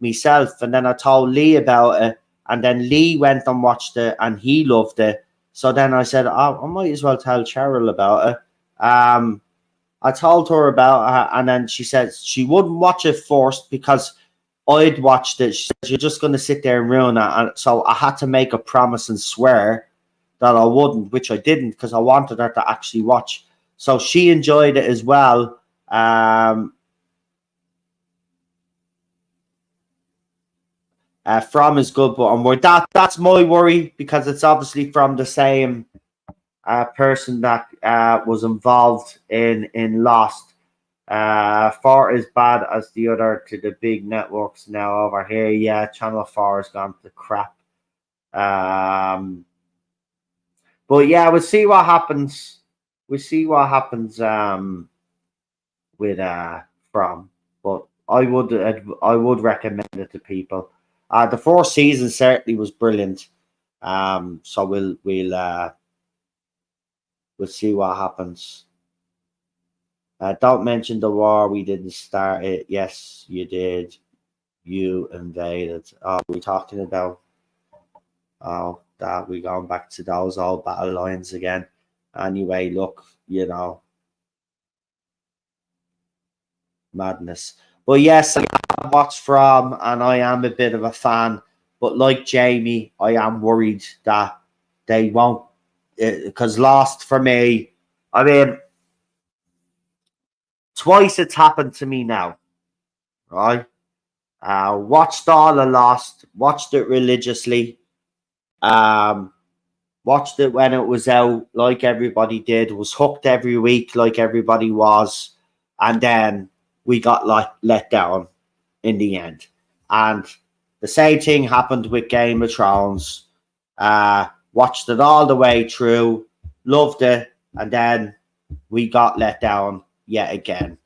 Speaker 1: myself, and then I told Lee about it, and then Lee went and watched it, and he loved it. So then I said, oh, I might as well tell Cheryl about it. I told her about it, and then she said she wouldn't watch it first because I'd watched it. She said, you're just going to sit there and ruin it. And so I had to make a promise and swear that I wouldn't, which I didn't, because I wanted her to actually watch. So she enjoyed it as well. From is good, but that's my worry, because it's obviously from the same person that was involved in Lost. Far as bad as the other to the big networks now over here. Yeah, Channel 4 has gone to crap. But yeah, we'll see what happens. We'll see what happens with From. But I would recommend it to people. The first season certainly was brilliant. So we'll see what happens. Don't mention the war. We didn't start it. Yes, you did. You invaded. Oh, we talking about? Oh, that we going back to those old battle lines again. Anyway, look, madness. But yes, watched from, and I am a bit of a fan. But like Jamie, I am worried that they won't, because Lost for me, I mean, twice it's happened to me now, right? Watched all of Lost, watched it religiously, um, watched it when it was out, like everybody did, was hooked every week, like everybody was, and then we got let down in the end. And the same thing happened with Game of Thrones. Watched it all the way through, loved it, and then we got let down yet again.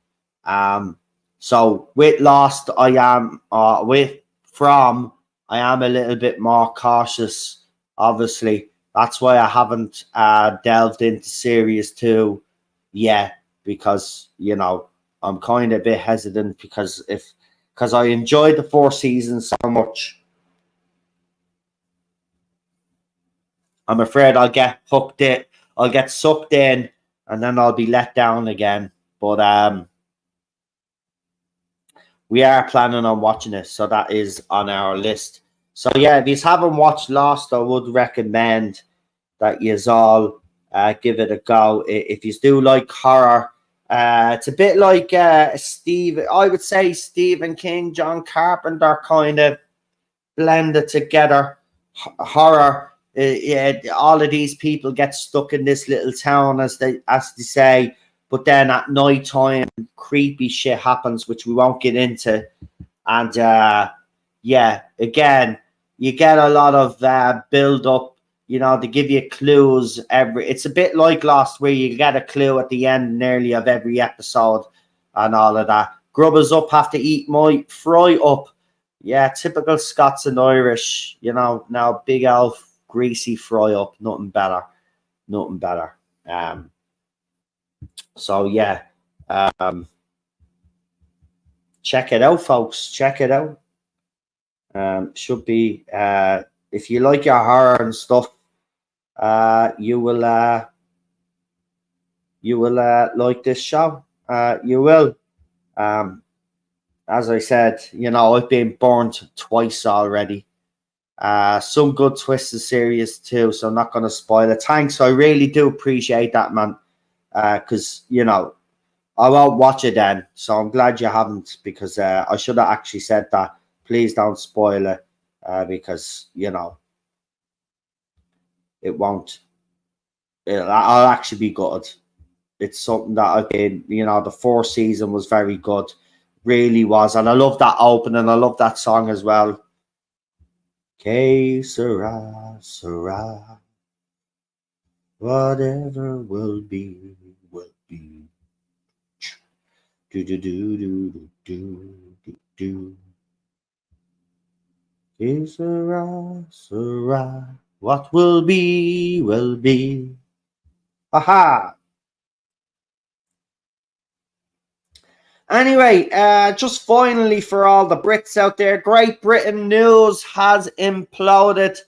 Speaker 1: So with Lost, I am I am a little bit more cautious. Obviously, that's why I haven't delved into series 2 yet, because I'm kind of a bit hesitant, because I enjoyed the 4 seasons so much. I'm afraid I'll get hooked in, I'll get sucked in, and then I'll be let down again. But we are planning on watching it, so that is on our list. So yeah, if you haven't watched Lost, I would recommend that you all give it a go. If you do like horror, it's a bit like I would say Stephen King, John Carpenter kind of blended together. Horror. Yeah, all of these people get stuck in this little town, as they say, but then at night time, creepy shit happens, which we won't get into. And yeah, again, you get a lot of build up. They give you clues It's a bit like Lost, where you get a clue at the end nearly of every episode, and all of that. Grubbers up have to eat my fry up. Yeah, typical Scots and Irish. Now big elf greasy fry up, nothing better. So yeah, check it out, folks. Check it out. Should be if you like your horror and stuff, you will like this show. You will. As I said, I've been burnt twice already. Some good twisted series too, so I'm not going to spoil it. Thanks, I really do appreciate that, man. Because I won't watch it then, so I'm glad you haven't, because I should have actually said that. Please don't spoil it, because it won't. I'll actually be good. It's something that I've been, the 4th season was very good, really was, and I love that opening. I love that song as well. Que sera, sera. Whatever will be, will be. Do do do do do do do. Que sera, sera. What will be, will be. Aha! Anyway, just finally, for all the Brits out there, Great Britain news has imploded,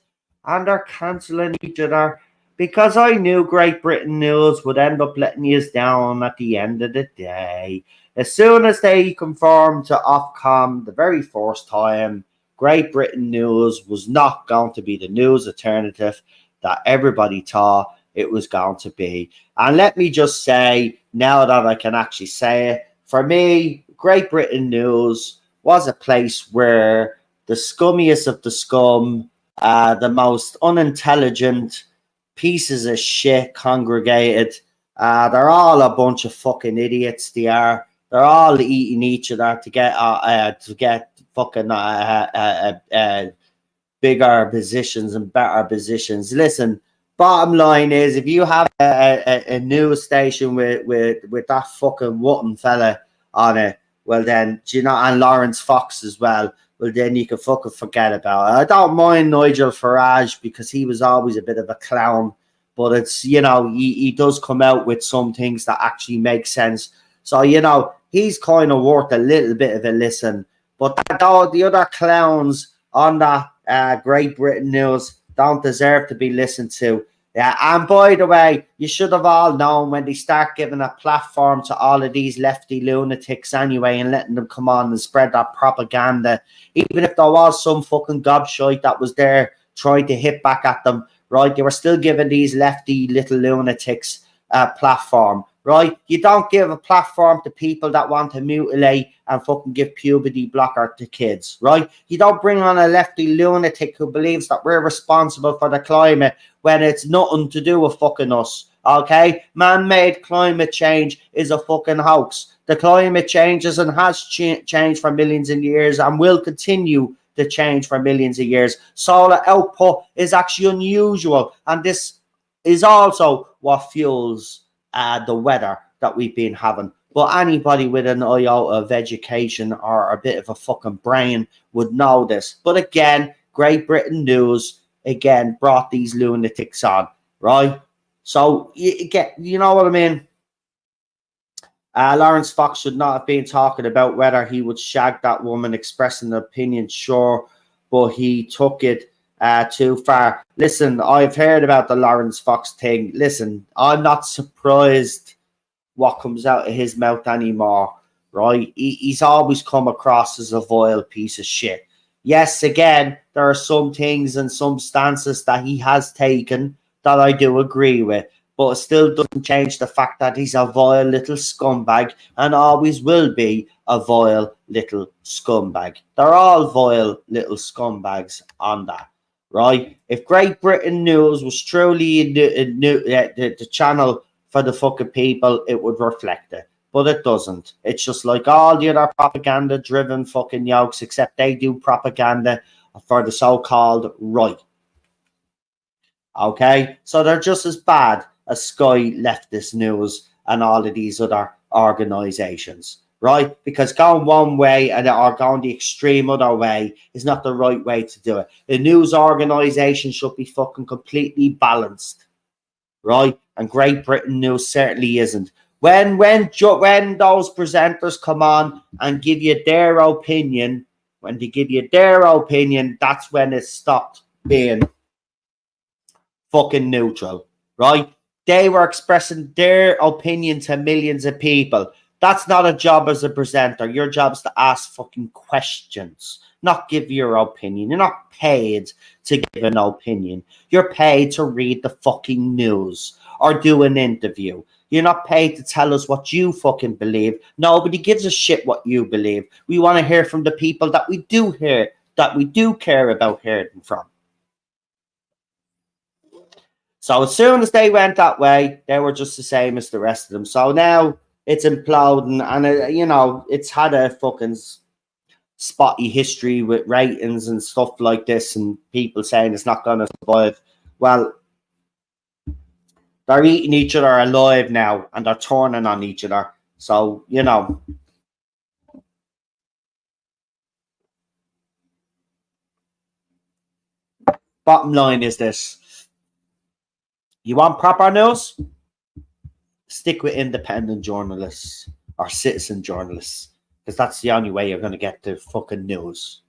Speaker 1: and they're cancelling each other, because I knew Great Britain news would end up letting you down at the end of the day. As soon as they confirmed to Ofcom the very first time, Great Britain news was not going to be the news alternative that everybody thought it was going to be. And let me just say, now that I can actually say it, for me, Great Britain news was a place where the scummiest of the scum, the most unintelligent pieces of shit congregated. They're all a bunch of fucking idiots. They are. They're all eating each other to get fucking bigger positions and better positions. Listen, bottom line is, if you have a news station with that fucking Wotton fella on it, well then, and Lawrence Fox as well, well then you can fucking forget about it. I don't mind Nigel Farage, because he was always a bit of a clown, but it's, he does come out with some things that actually make sense. So, he's kind of worth a little bit of a listen. But the other clowns on that Great Britain news don't deserve to be listened to. Yeah, and by the way, you should have all known when they start giving a platform to all of these lefty lunatics anyway and letting them come on and spread that propaganda, even if there was some fucking gobshite that was there trying to hit back at them, right? They were still giving these lefty little lunatics a platform, right? You don't give a platform to people that want to mutilate and fucking give puberty blocker to kids, right? You don't bring on a lefty lunatic who believes that we're responsible for the climate when it's nothing to do with fucking us, okay? Man-made climate change is a fucking hoax. The climate changes and has changed for millions of years and will continue to change for millions of years. Solar output is actually unusual, and this is also what fuels the weather that we've been having. But anybody with an iota of education or a bit of a fucking brain would know this. But again, Great Britain News again brought these lunatics on, right? So you know what I mean? Lawrence Fox should not have been talking about whether he would shag that woman, expressing an opinion, sure, but he took it too far. Listen, I've heard about the Lawrence Fox thing. Listen, I'm not surprised what comes out of his mouth anymore, right? He's always come across as a vile piece of shit. Yes, again, there are some things and some stances that he has taken that I do agree with, but it still doesn't change the fact that he's a vile little scumbag and always will be a vile little scumbag. They're all vile little scumbags on that, right? If Great Britain News was truly the channel for the fucking people, it would reflect it. But it doesn't. It's just like all the other propaganda-driven fucking yokes, except they do propaganda for the so-called right. Okay? So they're just as bad as Sky Leftist News and all of these other organizations, right? Because going one way or going the extreme other way is not the right way to do it. The news organization should be fucking completely balanced, right? And Great Britain News certainly isn't. When those presenters come on and give you their opinion, when they give you their opinion, that's when it stopped being fucking neutral, right? They were expressing their opinion to millions of people. That's not a job as a presenter. Your job is to ask fucking questions, not give your opinion. You're not paid to give an opinion. You're paid to read the fucking news or do an interview. You're not paid to tell us what you fucking believe. Nobody gives a shit what you believe. We want to hear from the people that we do hear, that we do care about hearing from. So as soon as they went that way, they were just the same as the rest of them. So now it's imploding, and it's had a fucking spotty history with ratings and stuff like this, and people saying it's not going to survive. Well, they're eating each other alive now, and they're turning on each other. So bottom line is this: you want proper news? Stick with independent journalists or citizen journalists, because that's the only way you're going to get the fucking news.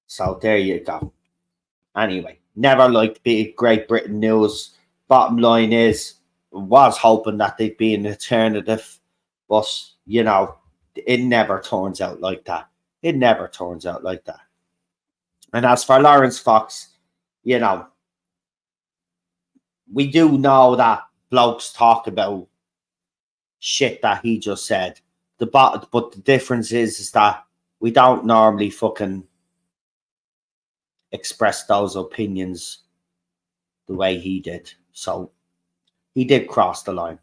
Speaker 1: So there you go. Anyway, never liked big Great Britain News. Bottom line is, was hoping that they'd be an alternative, but it never turns out like that. It never turns out like that. And as for Lawrence Fox, we do know that blokes talk about shit that he just said. But the difference is that we don't normally fucking express those opinions the way he did. So he did cross the line.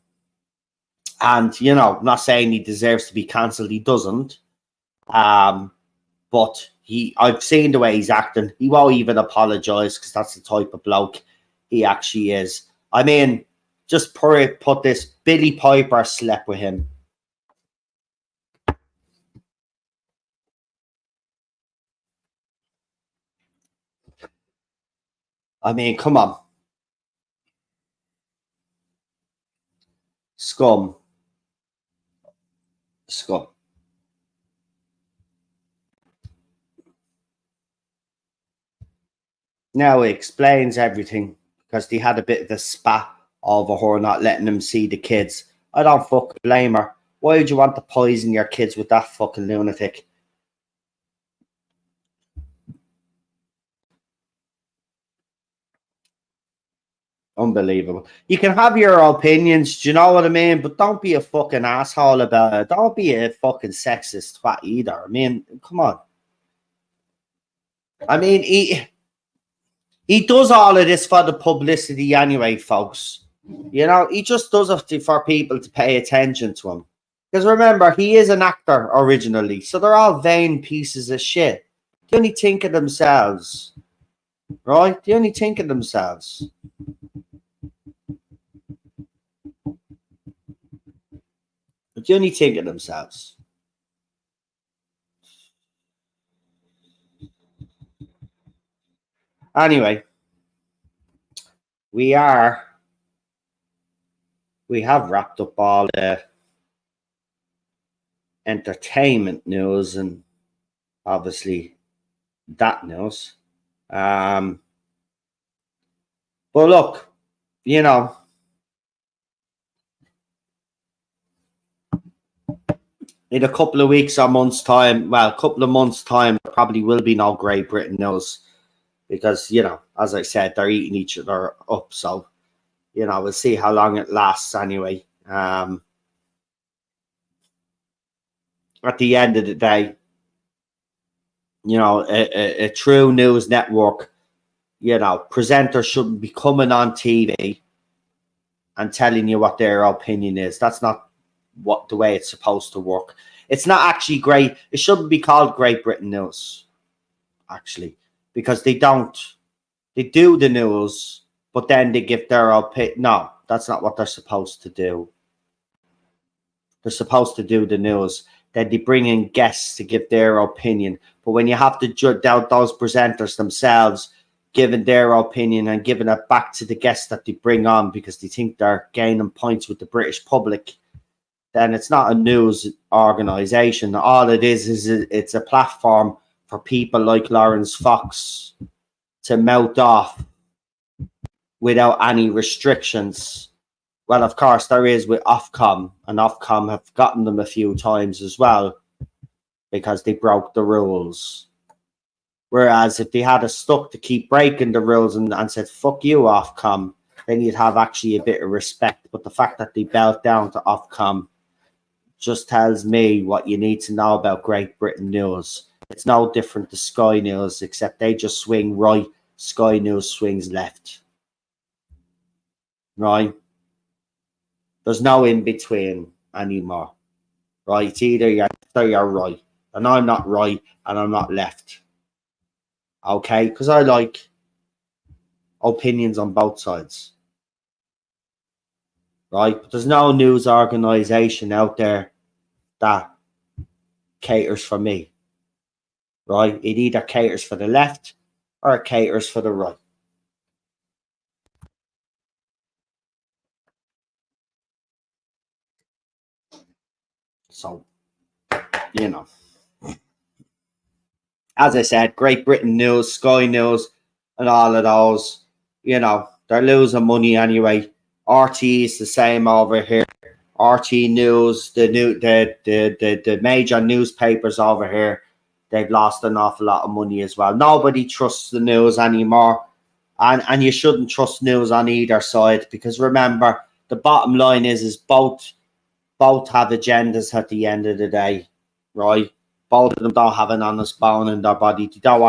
Speaker 1: And, I'm not saying he deserves to be cancelled. He doesn't. But I've seen the way he's acting. He won't even apologise because that's the type of bloke he actually is. I mean, just put this, Billy Piper slept with him. I mean, come on. Scum. Now it explains everything. because they had a bit of a spat over her not letting them see the kids. I don't fucking blame her. Why would you want to poison your kids with that fucking lunatic? Unbelievable. You can have your opinions, do you know what I mean? But don't be a fucking asshole about it. Don't be a fucking sexist twat either. I mean, come on. I mean, he does all of this for the publicity anyway, folks. You know, he just does it for people to pay attention to him. Because remember, he is an actor originally, so they're all vain pieces of shit. They only think of themselves, right? They only think of themselves. But they only think of themselves. Anyway, we have wrapped up all the entertainment news and obviously that news. But look, you know, in a couple of weeks or months' time, well, a couple of months' time, there probably will be no Great Britain news because, you know, as I said, they're eating each other up. So, you know, we'll see how long it lasts anyway. At the end of the day, you know, a true news network, you know, presenters shouldn't be coming on TV and telling you what their opinion is. That's not what the way it's supposed to work. It's not actually great. It shouldn't be called Great Britain News, actually, because they don't. They do the news, but then they give their opinion. No, that's not what they're supposed to do. They're supposed to do the news. Then they bring in guests to give their opinion. But when you have to judge out those presenters themselves, giving their opinion and giving it back to the guests that they bring on because they think they're gaining points with the British public, then it's not a news organization. All it is it's a platform for people like Lawrence Fox to mouth off without any restrictions. Well, of course, there is with Ofcom, and Ofcom have gotten them a few times as well because they broke the rules. Whereas if they had stuck to keep breaking the rules and said, fuck you, Ofcom, then you'd have actually a bit of respect. But the fact that they bowed down to Ofcom just tells me what you need to know about Great Britain news. It's no different to Sky News, except they just swing right, Sky News swings left. Right? There's no in between anymore. Right? It's either you're left or you're right. And I'm not right and I'm not left. Okay? Because I like opinions on both sides. Right? But there's no news organization out there that caters for me. Right? It either caters for the left or it caters for the right. So, you know, as I said, Great Britain News, Sky News, and all of those, you know, they're losing money anyway. RT is the same over here. RT News, the major newspapers over here, they've lost an awful lot of money as well. Nobody trusts the news anymore, and you shouldn't trust news on either side because remember, the bottom line is both have agendas at the end of the day, right? Both of them don't have an honest bone in their body. They don't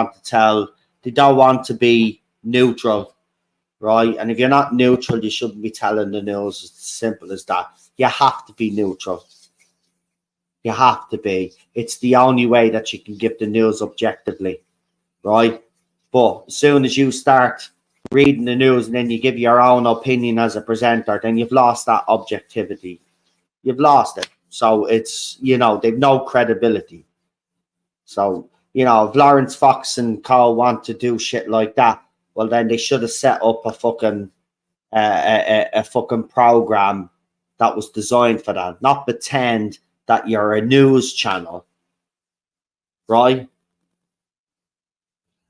Speaker 1: want to be neutral, right? And if you're not neutral, you shouldn't be telling the news. It's as simple as that. You have to be neutral. You have to be. It's the only way that you can give the news objectively, right? But as soon as you start reading the news and then you give your own opinion as a presenter, then you've lost that objectivity. You've lost it. So it's, you know, they've no credibility. So, you know, if Lawrence Fox and Co want to do shit like that, well, then they should have set up a fucking program that was designed for that. Not pretend that you're a news channel, right?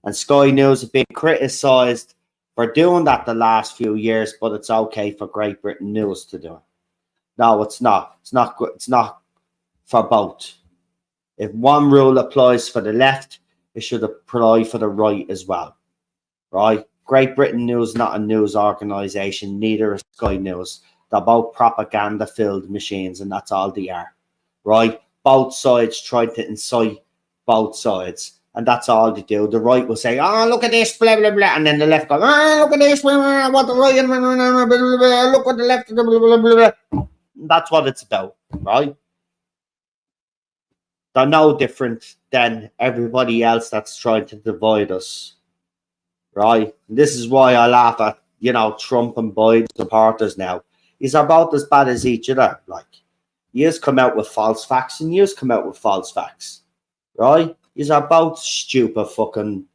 Speaker 1: And Sky News have been criticised for doing that the last few years, but it's okay for Great Britain News to do it. No, it's not. It's not good. It's not for both. If one rule applies for the left, it should apply for the right as well, right? Great Britain News is not a news organisation, neither is Sky News. They're both propaganda-filled machines, and that's all they are, right? Both sides try to incite both sides, and that's all they do. The right will say, "Oh, look at this, blah blah blah," and then the left goes, "Oh, look at this, what the right, look what the left, blah blah blah." That's what it's about, right? They're no different than everybody else that's trying to divide us, right? And this is why I laugh at, Trump and Biden supporters now. He's about as bad as each other. Like, you just come out with false facts and you just come out with false facts, right? He's about stupid fucking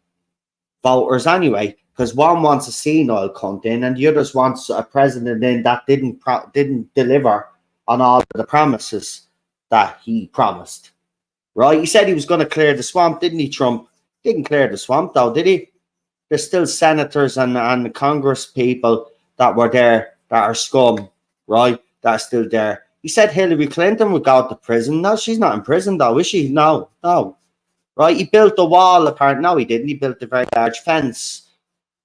Speaker 1: voters anyway, because one wants a senile cunt in and the others wants a president in that didn't deliver on all of the promises that he promised. Right? He said he was going to clear the swamp, didn't he, Trump? Didn't clear the swamp, though, did he? There's still senators and Congress people that were there that are scum, right? That are still there. He said Hillary Clinton would go to prison. No, she's not in prison, though, is she? No. Right? He built a wall, apparently. No, he didn't. He built a very large fence,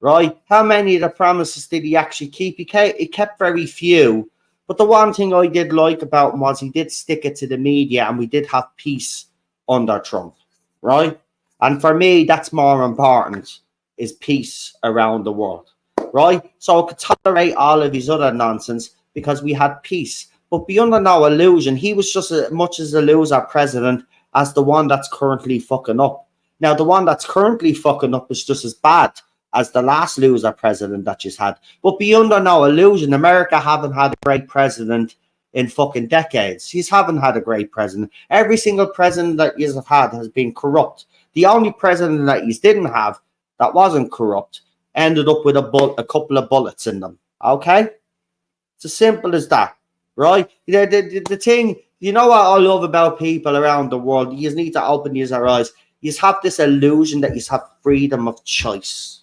Speaker 1: right? How many of the promises did he actually keep? He kept very few. But the one thing I did like about him was he did stick it to the media, and we did have peace under Trump, right? And for me, that's more important, is peace around the world, right? So I could tolerate all of his other nonsense because we had peace. But be under no illusion, he was just as much as a loser president as the one that's currently fucking up. Now, the one that's currently fucking up is just as bad as the last loser president that just had. But be under no illusion, America haven't had a great president in fucking decades. He's haven't had a great president. Every single president that he's had has been corrupt. The only president that he didn't have that wasn't corrupt ended up with a couple of bullets in them. Okay? It's as simple as that, right? The thing, you know what I love about people around the world? You just need to open your eyes. You just have this illusion that you have freedom of choice,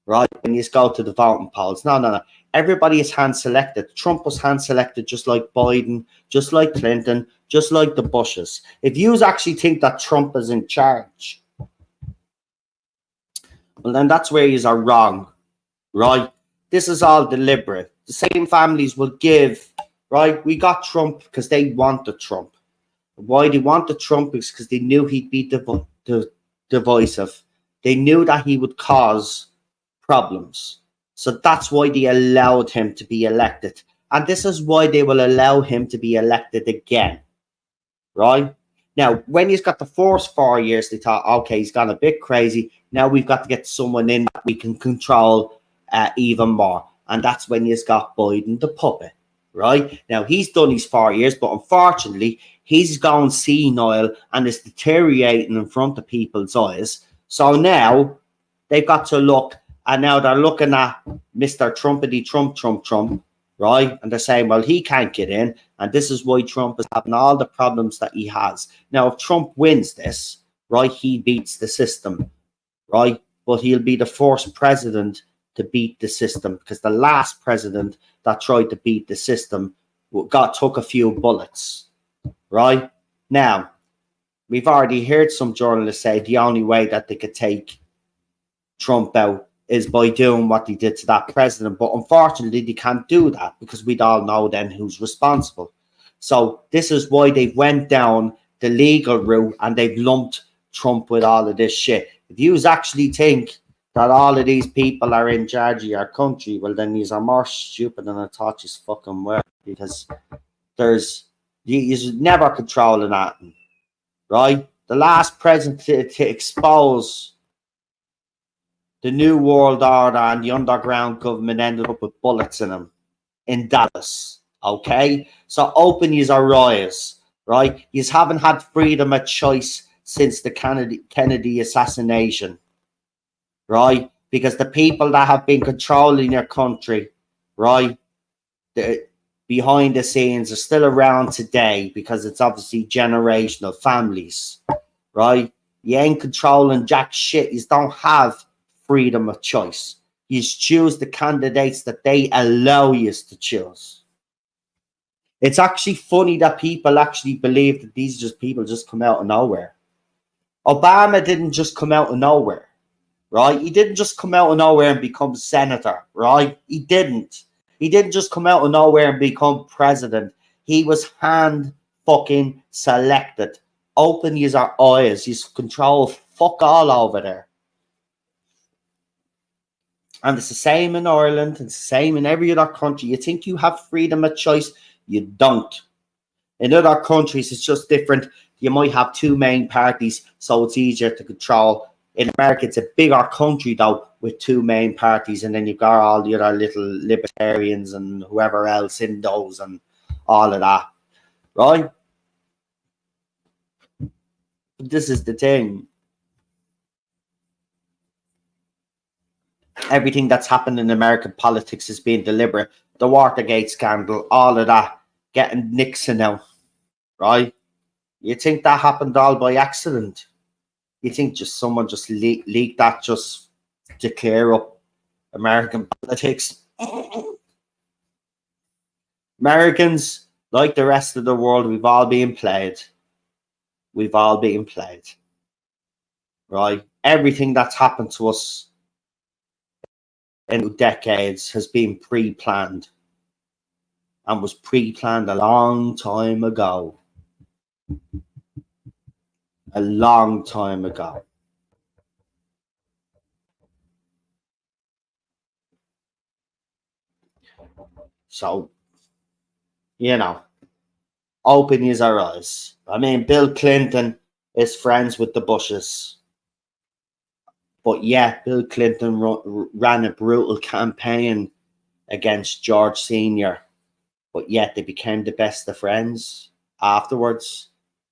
Speaker 1: right? When you just go to the voting polls. No. Everybody is hand-selected. Trump was hand-selected just like Biden, just like Clinton, just like the Bushes. If you actually think that Trump is in charge, well, then that's where you are wrong, right? This is all deliberate. The same families will give, right? We got Trump because they wanted Trump. Why they wanted Trump is because they knew he'd be divisive. They knew that he would cause problems. So that's why they allowed him to be elected. And this is why they will allow him to be elected again, right? Now, when he's got the first 4 years, they thought, okay, he's gone a bit crazy. Now we've got to get someone in that we can control even more. And that's when he's got Biden the puppet, right? Now, he's done his 4 years, but unfortunately, he's gone senile and is deteriorating in front of people's eyes. So now they've got to look. And now they're looking at Mr. Trumpity Trump, right? And they're saying, well, he can't get in. And this is why Trump is having all the problems that he has. Now, if Trump wins this, right, he beats the system, right? But he'll be the first president to beat the system, because the last president that tried to beat the system took a few bullets, right? Now, we've already heard some journalists say the only way that they could take Trump out is by doing what they did to that president. But unfortunately, they can't do that because we'd all know then who's responsible. So this is why they've went down the legal route and they've lumped Trump with all of this shit. If you actually think that all of these people are in charge of your country, well, then these are more stupid than I thought you fucking were, because you're never controlling that, right? The last president to expose the New World Order and the underground government ended up with bullets in them in Dallas, okay? So open your eyes, right? You haven't had freedom of choice since the Kennedy assassination, right? Because the people that have been controlling your country, right, behind the scenes are still around today, because it's obviously generational families, right? You ain't controlling jack shit. You don't have freedom of choice. You choose the candidates that they allow you to choose. It's actually funny that people actually believe that these just people just come out of nowhere. Obama didn't just come out of nowhere, right? He didn't just come out of nowhere and become senator, right? He didn't. He didn't just come out of nowhere and become president. He was hand fucking selected. Open your eyes. You control fuck all over there. And it's the same in Ireland. It's the same in every other country. You think you have freedom of choice? You don't. In other countries, it's just different. You might have two main parties, so it's easier to control. In America, it's a bigger country, though, with two main parties. And then you've got all the other little libertarians and whoever else in those and all of that. Right? But this is the thing. Everything that's happened in American politics is being deliberate. The Watergate scandal, all of that, getting Nixon out, right? You think that happened all by accident? You think just someone just leaked that just to clear up American politics? Americans, like the rest of the world, we've all been played. We've all been played, right? Everything that's happened to us in decades has been pre-planned and was pre-planned a long time ago. A long time ago. So, you know, open your eyes. I mean, Bill Clinton is friends with the Bushes. But yeah, Bill Clinton ran a brutal campaign against George Sr., but yet they became the best of friends afterwards.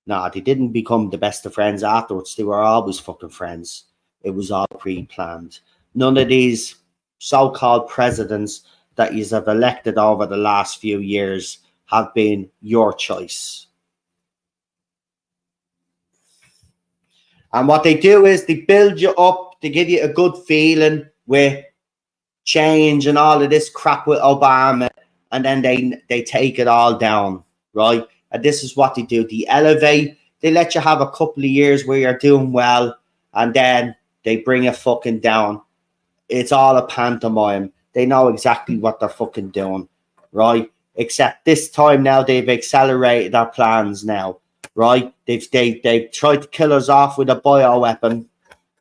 Speaker 1: No, they didn't become the best of friends afterwards. They were always fucking friends. It was all pre-planned. None of these so-called presidents that you have elected over the last few years have been your choice. And what they do is they build you up, they give you a good feeling with change and all of this crap with Obama, and then they take it all down, right? And this is what they do. They elevate, they let you have a couple of years where you're doing well, and then they bring you fucking down. It's all a pantomime. They know exactly what they're fucking doing, right? Except this time now they've accelerated our plans now, right? They've tried to kill us off with a bioweapon,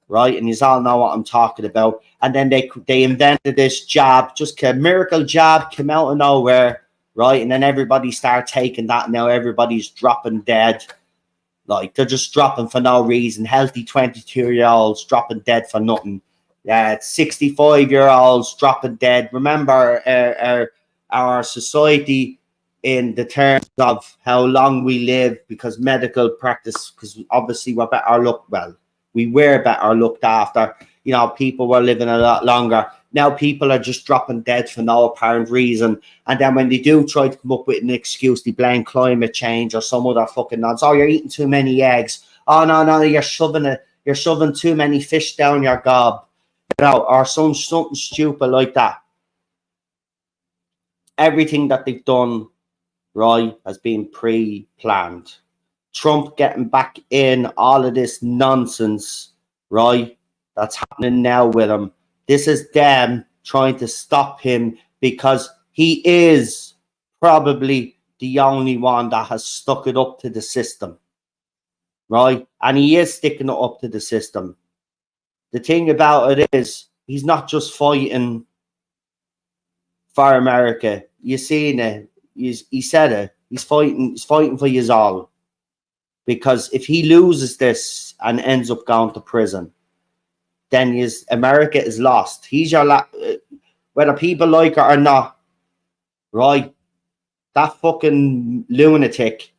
Speaker 1: right? And you all know what I'm talking about. And then they invented this jab, just a miracle jab, came out of nowhere, right? And then everybody started taking that. Now everybody's dropping dead. Like, they're just dropping for no reason. Healthy 22-year-olds dropping dead for nothing. Yeah, 65-year-olds dropping dead. Remember, our society, in the terms of how long we live, because medical practice, because obviously we were better looked after. You know, people were living a lot longer. Now people are just dropping dead for no apparent reason. And then when they do try to come up with an excuse, they blame climate change or some other fucking nonsense. Oh, you're eating too many eggs. Oh, no, you're shoving too many fish down your gob. You know, or something stupid like that. Everything that they've done, right, has been pre-planned. Trump getting back in, all of this nonsense, right, that's happening now with him. This is them trying to stop him because he is probably the only one that has stuck it up to the system, right? And he is sticking it up to the system. The thing about it is, he's not just fighting for America. You seen it. He said it. He's fighting for you all. Because if he loses this and ends up going to prison, then America is lost. He's your whether people like it or not, right? That fucking lunatic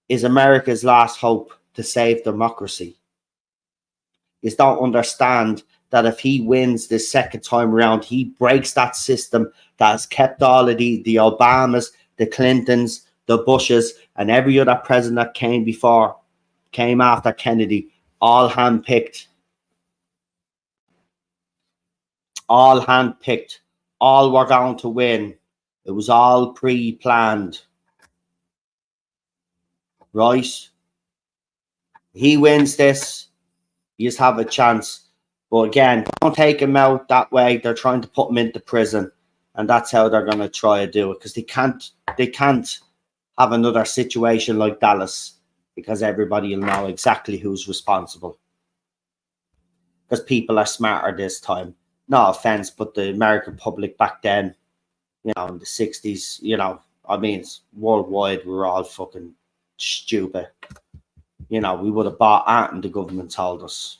Speaker 1: is America's last hope to save democracy. You don't understand that if he wins this second time around, he breaks that system that has kept all of the Obamas, the Clintons, the Bushes, and every other president that came after Kennedy, all handpicked. all handpicked, all were going to win. It was all pre-planned, right? He wins this, you just have a chance. But again, don't take him out that way. They're trying to put him into prison, and that's how they're going to try to do it, because they can't have another situation like Dallas, because everybody will know exactly who's responsible. Because people are smarter this time. No offense, but the American public back then, in the 60s, I mean, it's worldwide, we were all fucking stupid. We would have bought art and the government told us.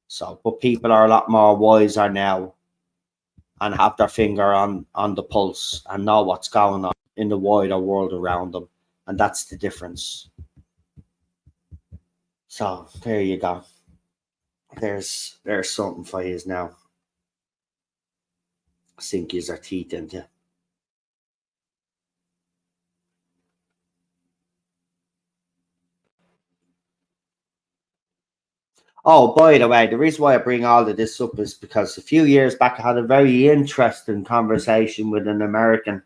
Speaker 1: So, but people are a lot more wiser now and have their finger on the pulse and know what's going on in the wider world around them. And that's the difference. So, there you go. There's something for you now. Sink your teeth into. Oh, by the way, the reason why I bring all of this up is because a few years back I had a very interesting conversation with an American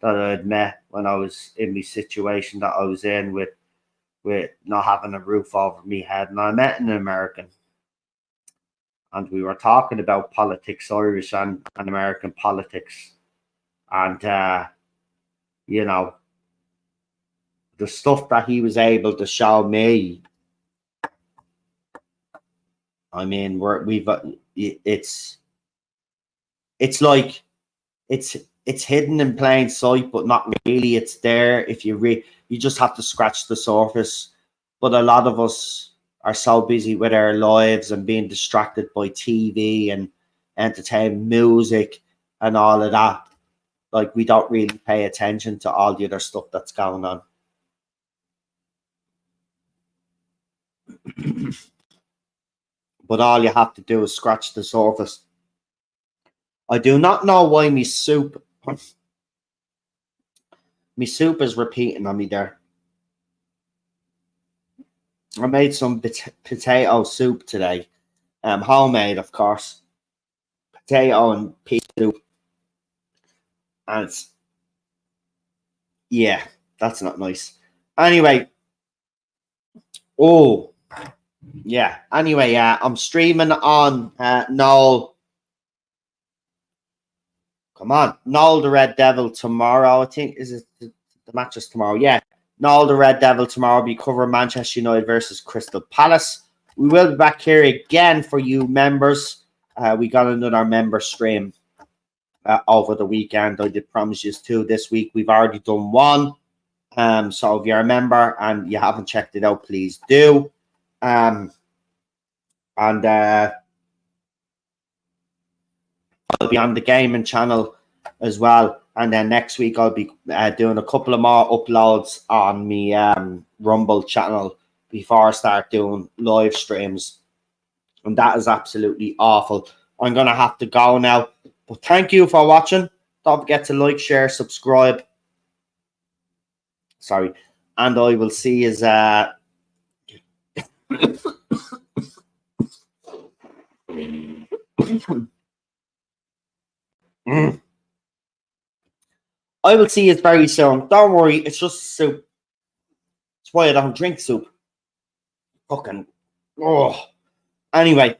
Speaker 1: that I had met when I was in the situation that I was in with not having a roof over my head. And I met an American, and we were talking about politics, Irish and American politics. And, the stuff that he was able to show me, I mean, it's like it's hidden in plain sight, but not really. It's there if you just have to scratch the surface. But a lot of us are so busy with our lives and being distracted by TV and entertainment, music, and all of that. Like, we don't really pay attention to all the other stuff that's going on. But all you have to do is scratch the surface. I do not know why my soup is repeating on me there. I made some potato soup today. Homemade, of course. Potato and pea soup. And yeah, that's not nice. Anyway. Oh, yeah. Anyway, I'm streaming on Noel. Come on. Noel the Red Devil tomorrow. I think, is it the match is tomorrow? Yeah. Noel the Red Devil tomorrow. Be covering Manchester United versus Crystal Palace. We will be back here again for you members. We got another member stream over the weekend. I did promise you two this week. We've already done one. So if you're a member and you haven't checked it out, please do. And I'll be on the gaming channel as well. And then next week I'll be doing a couple of more uploads on my Rumble channel before I start doing live streams. And that is absolutely awful. I'm going to have to go now. But thank you for watching. Don't forget to like, share, subscribe. Sorry. And I will see you I will see you very soon. Don't worry, it's just soup. That's why I don't drink soup. Fucking. Oh. Anyway.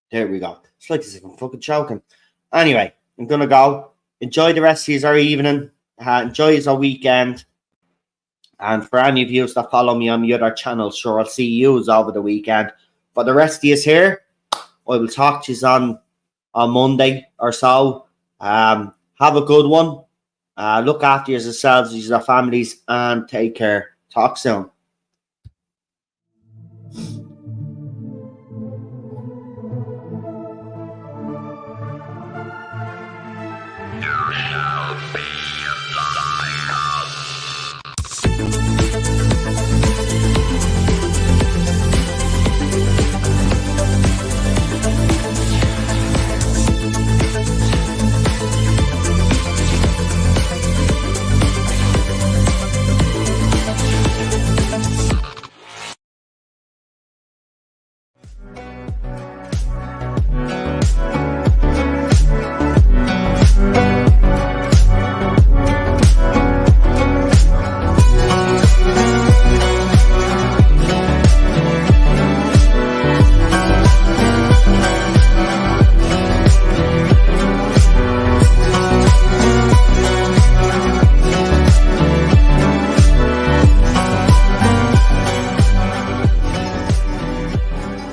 Speaker 1: There we go. It's like as if I'm fucking choking. Anyway, I'm going to go. Enjoy the rest of your evening. Enjoy your weekend. And for any of you that follow me on the other channel, sure, I'll see you over the weekend. For the rest of you here, I will talk to you on Monday or so. Have a good one. Look after yourselves, your families, and take care. Talk soon.